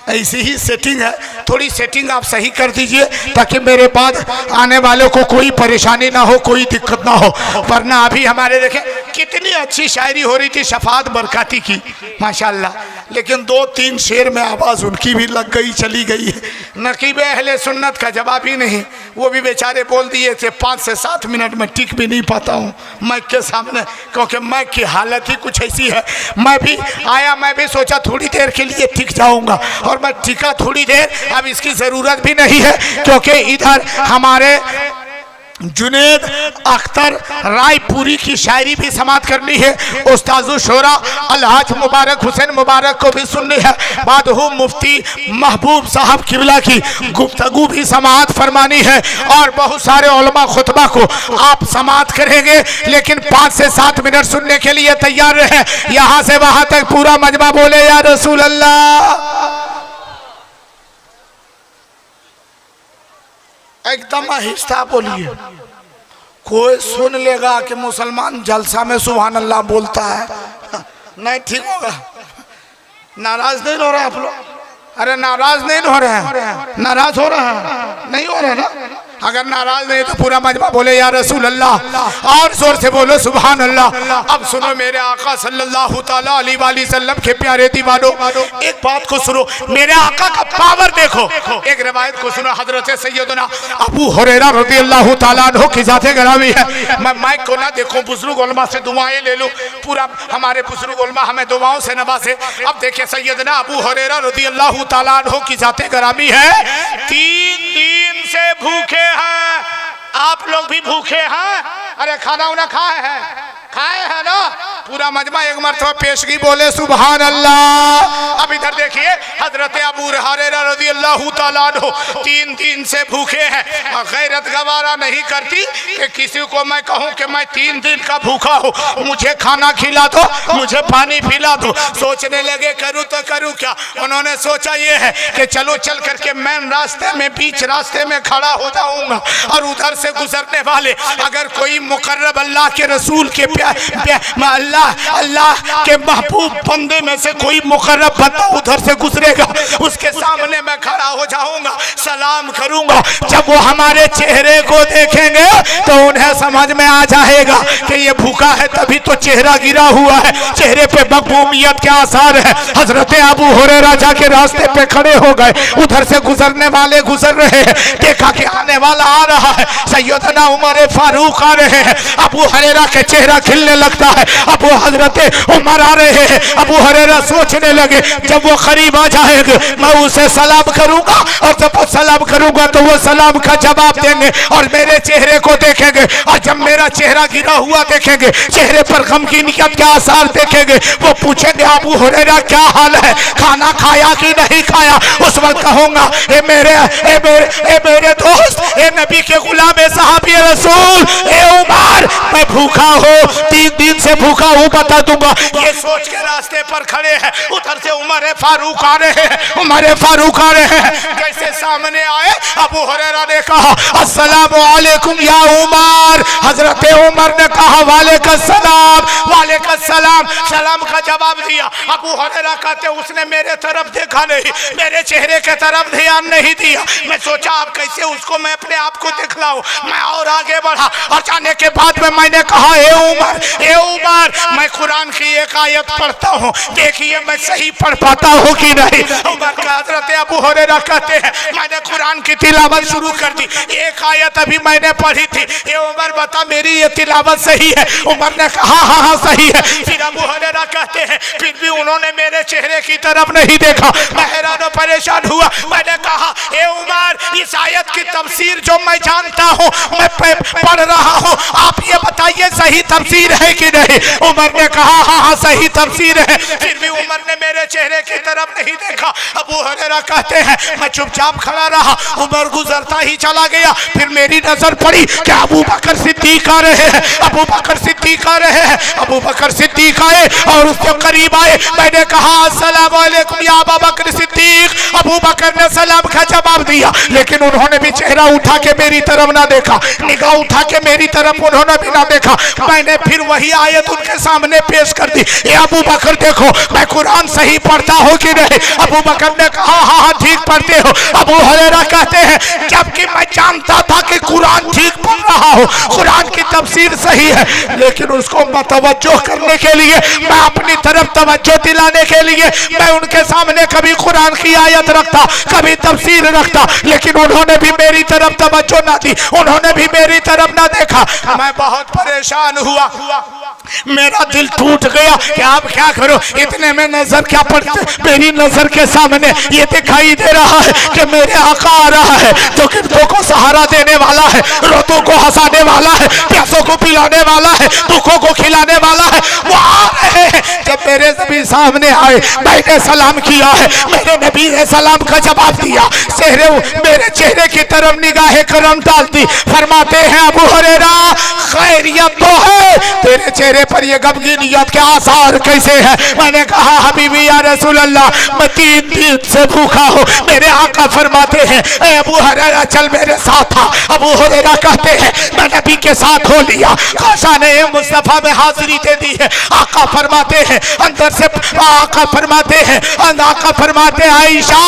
ऐसी ही सेटिंग है, थोड़ी सेटिंग आप सही कर दीजिए ताकि मेरे बाद आने वालों को कोई परेशानी ना हो, कोई दिक्कत ना हो। वरना अभी हमारे देखें कितनी अच्छी शायरी हो रही थी शफात बरकाती की, माशाल्लाह, लेकिन 2-3 शेर में आवाज़ उनकी भी लग गई, चली गई है। नकीब अहले सुन्नत का जवाब ही नहीं, वो भी बेचारे बोल दिए थे 5 से 7 मिनट में टिक भी नहीं पाता हूँ माइक के सामने, क्योंकि माइक की हालत ही कुछ ऐसी है। मैं भी आया, मैं भी सोचा थोड़ी देर के लिए टिक जाऊँगा, और मैं टिका थोड़ी देर, अब इसकी ज़रूरत भी नहीं है, क्योंकि इधर हमारे जुनेद अख्तर रायपुरी की शायरी भी समाप्त करनी है, उस्ताद शोरा अलहाज मुबारक हुसैन मुबारक को भी सुननी है, बादहू मुफ्ती महबूब साहब किबला की गुफ्तगू भी समाप्त फरमानी है, और बहुत सारे उलमा खुतबा को आप समाप्त करेंगे, लेकिन 5 से 7 मिनट सुनने के लिए तैयार रहे। यहाँ से वहाँ तक पूरा मजमा बोले या रसूल अल्लाह। एकदम आहिस्ता बोलिए, कोई सुन लेगा कि मुसलमान जलसा में सुभान अल्लाह बोलता है, नहीं ठीक होगा। नाराज नहीं हो रहे आप लोग? अरे नाराज नहीं हो रहे हैं? नाराज हो रहे हैं? नहीं हो रहे ना? अगर नाराज नहीं तो पूरा मजमा बोले या रसूल अल्लाह, और जोर से बोलो सुभान अल्लाह। अब सुनो मेरे आका सल्लल्लाहु ताला अलैहि वसल्लम के प्यारे दीवानों, एक बात को सुनो, मेरे आका का पावर देखो। एक रिवायत को सुनो, हजरत सैयदना अबू हुरैरा रज़ियल्लाहु ताला अन्हु की ज़ाते गिरामी है। मैं माइक को ना देखूं, बुजुर्ग उलमा से दुआएं ले लूं, पूरा हमारे बुजुर्ग उलमा हमें दुआओं से नवाजे। अब देखिए सैयदना अबू हुरैरा रज़ियल्लाहु ताला अन्हु की ज़ाते गिरामी है, 3 दिन से भूखे हैं। आप लोग भी भूखे हैं? अरे खाना उना खाए हैं ना? पूरा मजमा एक मरतबा पेशगी बोले सुभान अल्लाह। अब इधर देखिए, हजरत अबू हुरैरा रज़ियल्लाहु ताला अन्हु 3 दिन से भूखे हैं, और गैरत गवारा नहीं करती कि किसी को मैं कहूं कि मैं 3 दिन का भूखा हूं, मुझे खाना खिला दो, मुझे पानी पिला दो। सोचने लगे करूं तो करूं क्या? उन्होंने सोचा ये है कि चलो चल करके मेन रास्ते में, बीच रास्ते में खड़ा हो जाऊंगा, और उधर से गुजरने वाले अगर कोई मुकर्रब अल्लाह के रसूल के अल्लाह के महबूब बंदे में से कोई मुकर्रब बंदा उधर से गुजरेगा, उसके सामने मैं खड़ा हो जाऊंगा, सलाम करूंगा। जब वो हमारे चेहरे को देखेंगे तो उन्हें उन्हें समझ में आ जाएगा कि ये भूखा है, तभी तो चेहरा गिरा हुआ है, चेहरे पे मकबूमियत के आसार है। हजरत अबू हुरैरा जाके रास्ते पे खड़े हो गए, उधर से गुजरने वाले गुजर रहे हैं, देखा कि आने वाला आ रहा है, सैयदना उमर फारूक आ रहे हैं। अबू हुरैरा के चेहरा खिलने लगता है, अब वो हजरत उमर आ रहे हैं। अबू हुरैरा सोचने लगे जब वो करीब आ जाएंगे मैं उसे सलाम करूंगा, और जब वो सलाम करूंगा तो वो सलाम का जवाब देंगे और मेरे चेहरे को देखेंगे, और जब मेरा चेहरा गिरा हुआ देखेंगे, चेहरे पर गमगीनियत के आसार देखेंगे, वो पूछेंगे अबू हुरैरा क्या हाल है, खाना खाया कि नहीं खाया। उस वक्त कहूंगा ए मेरे दोस्त, ए नबी के गुलाम, ए सहाबी रसूल, ए उमर, मैं भूखा हूँ, 3 दिन से भूखा हूँ, बता दूंगा। ये सोच के रास्ते पर खड़े हैं, उधर से उमर फारूक आ रहे हैं, उमर फारूक आ रहे हैं। कैसे सामने आए, अबू हुरैरा ने कहा अस्सलामु अलैकुम या उमर। हजरत उमर ने कहा वालेकुम सलाम, वालेकुम सलाम, सलाम का जवाब दिया। अबू हुरैरा कहते उसने मेरे तरफ देखा नहीं, मेरे चेहरे के तरफ ध्यान नहीं दिया। मैं सोचा अब कैसे उसको मैं अपने आप को दिखलाऊं, मैं और आगे बढ़ा, और जाने के बाद में मैंने कहा ए उमर, मैं कुरान की एक आयत पढ़ता हूँ, देखिए मैं सही पढ़ पाता हूँ कि नहीं। उमर का हजरत अबू हुरैरा कहते हैं मैंने कुरान की तिलावत शुरू कर दी, एक आयत अभी मैंने पढ़ी थी, ए उमर बता मेरी ये तिलावत सही है। उमर ने कहा हाँ सही है। फिर अबू हुरैरा कहते हैं फिर भी उन्होंने मेरे चेहरे की तरफ नहीं देखा, मैं हैरान और परेशान हुआ। मैंने कहा ए उमर, इस आयत की तफसीर जो मैं जानता हूँ, मैं पढ़ रहा हूँ, आप ये बताइए सही तफसीर है कि नहीं। उमर ने कहा हाँ सही तफसीर है। फिर भी उमर ने मेरे चेहरे की तरफ नहीं देखा। अबू हुरैरा कहते हैं मैं चुपचाप खड़ा रहा, उमर गुजरता ही चला गया। फिर मेरी नजर पड़ी कि अबू बकर सिद्दीक आ रहे हैं, अबू बकर सिद्दीक आ रहे हैं। अबू बकर सिद्दीक आए और उसके करीब आए। मैंने कहा अस्सलाम वालेकुम या अबू बकर सिद्दीक। अबू बकर ने सलाम का जवाब दिया, लेकिन उन्होंने भी चेहरा उठा के मेरी तरफ ना देखा, निगाह उठा के मेरी तरफ उन्होंने भी ना देखा। मैंने फिर वही आयत उनके सामने पेश कर दी, ये अबू बकर देखो मैं कुरान सही पढ़ता हूँ कि नहीं। अबू बकर ने कहा हाँ ठीक पढ़ते हो। अबू हुरैरा कहते हैं जबकि मैं जानता था कि कुरान ठीक पढ़ रहा हूँ, कुरान की तफसीर सही है, लेकिन उसको मतवज्जो करने के लिए, मैं अपनी तरफ तवज्जो दिलाने के लिए मैं उनके सामने कभी कुरान की आयत रखता, कभी तफसीर रखता, लेकिन उन्होंने भी मेरी तरफ तवज्जो ना दी, उन्होंने भी मेरी तरफ ना देखा। मैं बहुत परेशान हुआ, मेरा दिल टूट गया कि आप क्या करो। इतने में नजर क्या पड़ते, मेरी नजर के सामने ये दिखाई दे रहा है कि मेरे आका आ रहा है, जो गिरदों को सहारा देने वाला है, रोतों को हंसाने वाला है, प्यासों को पिलाने वाला है, दुखों को खिलाने वाला है, वो आ रहे हैं। जब मेरे नबी सामने आए, मैंने सलाम किया है, मेरे नबी ने सलाम का जवाब दिया, मेरे चेहरे की तरफ निगाहे करम डालती, फरमाते हैं अबू हुरैरा खैरियत तो है, तेरे चेहरे पर ये गमगीनियत के आसार कैसे है। मैंने कहा हबीबी या रसूल अल्लाह, मैं 3 दिन से भूखा हूँ। मेरे आका फरमाते हैं ए अबू हुरैरा चल मेरे साथ आ। अबू हुरैरा कहते हैं मैं नबी के साथ हो लिया, काशा ने मुस्तफा में हाजिरी दे दी है। आका फरमाते हैं अंदर से, आका फरमाते आयशा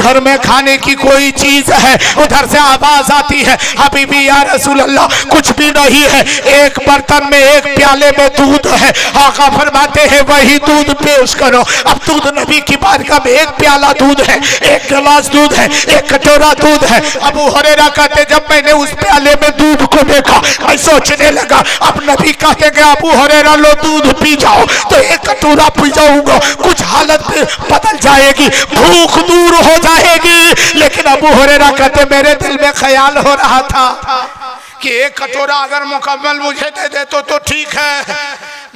घर में खाने की कोई चीज है, उधर से आवाज आती है हबीबी या रसूल अल्लाह कुछ भी नहीं है, एक बर्तन में एक प्याले में दूध है। आका फरमाते हैं वही दूध पेश करो। अब दूध नबी की बारगाह में एक प्याला दूध है, एक गिलास दूध है, एक कटोरा दूध है। अबू हुरैरा कहते जब मैंने उस प्याले में दूध को देखा, मैं सोचने लगा अब नबी कहते अबू हुरैरा लो दूध पी जाओ, तो एक कटोरा पी जाऊंगा, कुछ हालत बदल जाएगी, भूख दूर हो जाएगी। लेकिन अबू हुरैरा कहते मेरे दिल में ख्याल हो रहा था कि एक कटोरा अगर मुकम्मल मुझे दे दे तो ठीक है,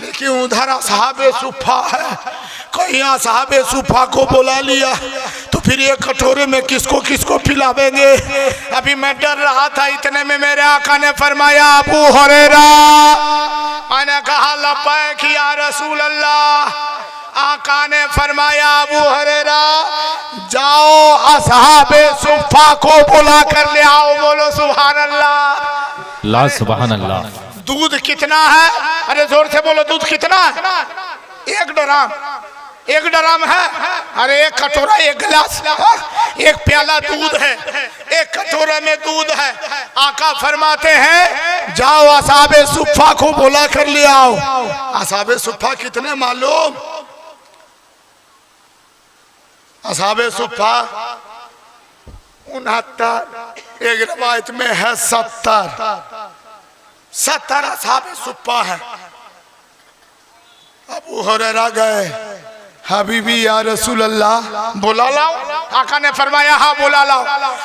लेकिन उधर असहाबे सुफ़ा है, कहीं असहाबे सुफ़ा को बुला लिया तो फिर एक कटोरे में किसको किसको पिलावेंगे। अभी मैं डर रहा था, इतने में मेरे आका ने फरमाया अबू हुरैरा। मैंने कहा लब्बैक या रसूल अल्लाह। आका ने फरमाया अबू हुरैरा जाओ असहाबे सुफ़ा को बुला कर ले आओ, बोलो सुभान अल्लाह। ला सुभान अल्लाह। दूध कितना है, अरे जोर से बोलो दूध कितना है। 1 ड्राम है, अरे 1 कटोरा 1 गिलास, 1 प्याला दूध है, 1 कटोरे में दूध है। आका फरमाते हैं जाओ असहाबे सुफ़ा को बुला कर ले आओ। असहाबे सुफ़ा कितने मालूम? असहाबे सुफ़ा 69, एक रवायत में है 70 असहाबे सुफ़ा है। अबू हुरैरा गए, हबीबी या रसूल अल्लाह बुला लाओ। आका ने फरमाया हाँ बुला लाओ।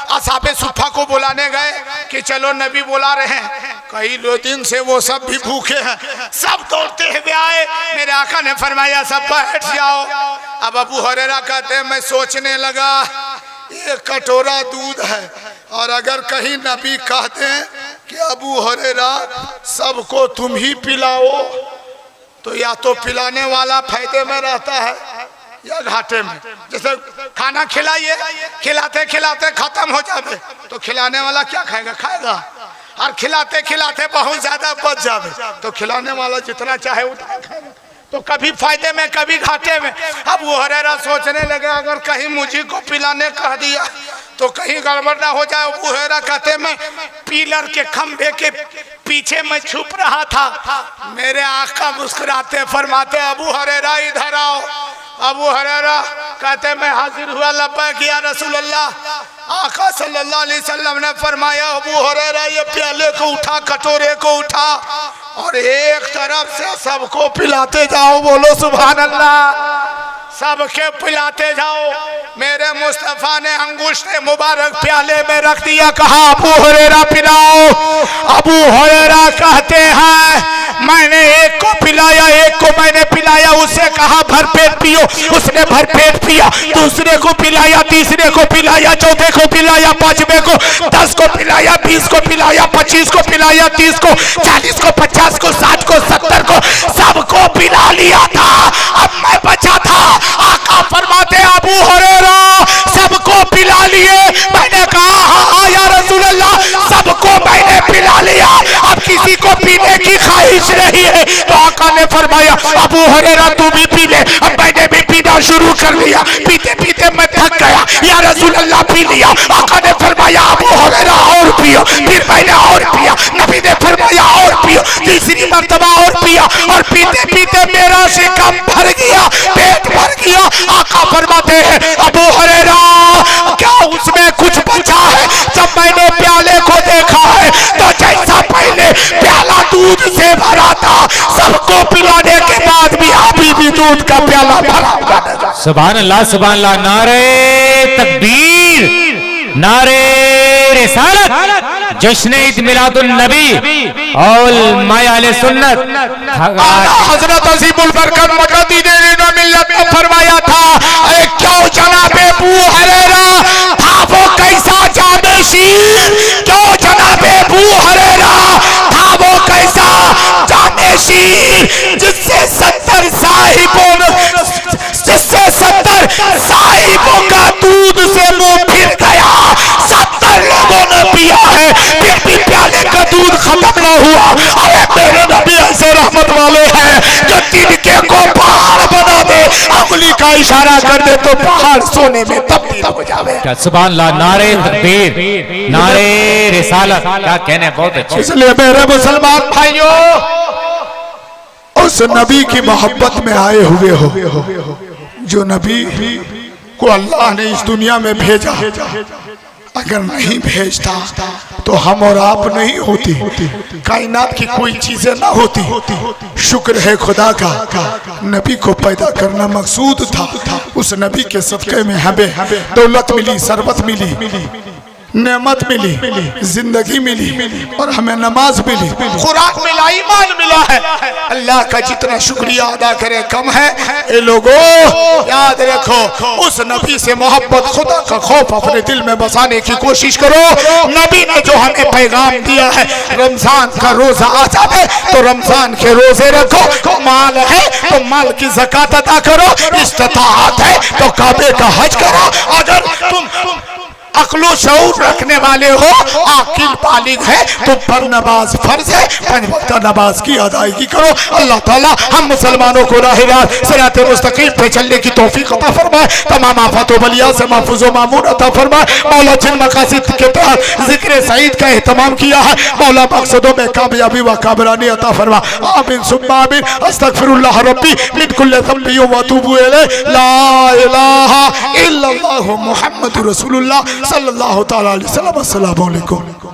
असहाबे सुफ़ा को बुलाने गए कि चलो नबी बुला रहे हैं, कई दिन से वो सब भी भूखे हैं। सब दौड़ते हुए आए, मेरे आका ने फरमाया सब बैठ जाओ। अब अबू हुरैरा कहते हैं मैं सोचने लगा ये कटोरा दूध है, और अगर कहीं नबी कहते हैं कि अबू हुरैरा सबको तुम ही पिलाओ, तो या तो पिलाने वाला फायदे में रहता है या घाटे में। जैसे खाना खिलाइए, खिलाते खिलाते खत्म हो जाए तो खिलाने वाला क्या खाएगा? खाएगा। और खिलाते खिलाते बहुत ज्यादा बच जाए तो खिलाने वाला जितना चाहे उतना खाएगा। तो कभी फायदे में कभी घाटे में। अब वो हुरैरा सोचने लगे अगर कहीं मुझे को पिलाने कह दिया तो कहीं गड़बड़ ना हो जाए। अबू हुरैरा कहते मैं पिलर के खंभे के पीछे मैं छुप रहा था। मेरे आका मुस्कुराते फरमाते अबू हुरैरा इधर आओ। अबू हुरैरा कहते मैं हाजिर हुआ, लब्बैक या रसूल अल्लाह। आका सल्लल्लाहु अलैहि वसल्लम ने फरमाया अबू हुरैरा ये प्याले को उठा, कटोरे को उठा और एक तरफ से सबको पिलाते जाओ। बोलो सुभान अल्लाह। सबके पिलाते जाओ। मेरे मुस्तफा ने अंगूठे मुबारक प्याले में रख दिया, कहा अबू हुरैरा पिलाओ। अबू हुरैरा कहते हैं मैंने एक को पिलाया, एक को मैंने पिलाया। उससे कहा भर पेट पियो, उसने भर पेट पिया। दूसरे को पिलाया, तीसरे को पिलाया, चौथे को पिलाया, पांचवें को, 10 को पिलाया, 20 को पिलाया, 25 को पिलाया, 30 को, 40 को, 50 को, 60 को, 70 को, सबको पिला लिया था। अब मैं बचा था। आका फरमाते अबू हुरैरा सबको पिला लिए। मैंने कहा हाँ या रसूल अल्लाह सबको मैंने पिला लिया, अब किसी को पीने की ख्वाहिश नहीं है। तो आका ने फरमाया अबू हुरैरा तू भी पी ले। अब मैंने भी पीना शुरू कर लिया। पीते पीते मैं थक गया, या रसूल अल्लाह पी लिया। आका ने फरमाया अबू हुरैरा और पियो। फिर मैंने और पिया। नबी ने फरमाया और पियो। तीसरी मर्तबा और पिया, और पीते पीते मेरा शिकम भर गया, पेट भर गया। आका फरमाते हैं अबू हुरैरा क्या उसमें कुछ बचा है? जब मैंने प्याले को देखा है तो जैसा पहले प्याला दूध से भरा था, सबको पिलाने के बाद भी अभी भी दूध का प्याला भरा हुआ। सुभान अल्लाह, सुभान अल्लाह। नारे तकबीर, नारे रिसालत, जश्न ईद मिलादुन नबी और माया अहले सुन्नत। हजरत अजीमुल बरकत मुजद्दिद मिल्लत ने फरमाया था अरे क्यों जनाबे अबू हुरैरा था वो कैसा जानेशीर, क्यों जनाबे अबू हुरैरा था वो कैसा जानेशीर जिससे 70 साहिबों का दूध से मुंह फिर गया। 70 लोगों ने पिया है फिर भी प्याले का दूध खत्म न हुआ। अरे मेरे नबी ऐसे रहमत वाले हैं जो तिनके को पहाड़ बना दे, उंगली का इशारा कर दे तो पहाड़ सोने में तब्दील हो जावे। सुभान अल्लाह, नारे तकबीर, नारे रिसालत। क्या कहने, बहुत अच्छे। इसलिए मेरे मुसलमान भाइयों उस नबी की मोहब्बत में आए हुए हो जो नबी को अल्लाह ने इस दुनिया में भेजा। अगर नहीं भेजता तो हम और आप नहीं होती, कायनात की कोई चीजें ना होती। शुक्र है खुदा का, नबी को पैदा करना मकसूद था। उस नबी के सदक़े में हमें दौलत मिली, सरबत मिली, नेमत मिली, जिंदगी मिली और हमें नमाज मिली, खुराक मिला, ईमान मिला है। अल्लाह का जितना शुक्रिया अदा करें कम है। ए लोगों याद रखो उस नबी से मोहब्बत, खुदा का खौफ अपने दिल में बसाने की कोशिश करो। नबी ने जो हमें पैगाम दिया है, रमजान का रोजा आ जाए तो रमजान के रोजे रखो, माल है तो माल की ज़कात अदा करो, इस्तिताअत है तो काबे का हज करो। अगर तुम अक्लो शऊर रखने वाले हो, आकिल बालिग है, तुम पर नमाज फर्ज है, 5 वक्त नमाज की अदायगी करो। अल्लाह ताला हम मुसलमानों को राह-ए-रास्त सिरात मुस्तकीम पे चलने की तौफीक अता फरमाए, तमाम आफत व बलिया से महफूज व मामून अता फरमाए। मौला जिन मकासद के तहत जिक्र सईद का एहतमाम किया है, मौला मकसदों में कामयाबी व कामरानी अता फरमा। आमीन सुम्मा आमीन। अस्तगफिरुल्लाह रब्बी मिन कुल्लि ज़ंबि व अतूबु इलैहि। ला इलाहा इल्लल्लाहु मुहम्मदुर रसूलुल्लाह सल्लल्लाहु तआला अलैहि वसल्लम। अस्सलामु अलैकुम।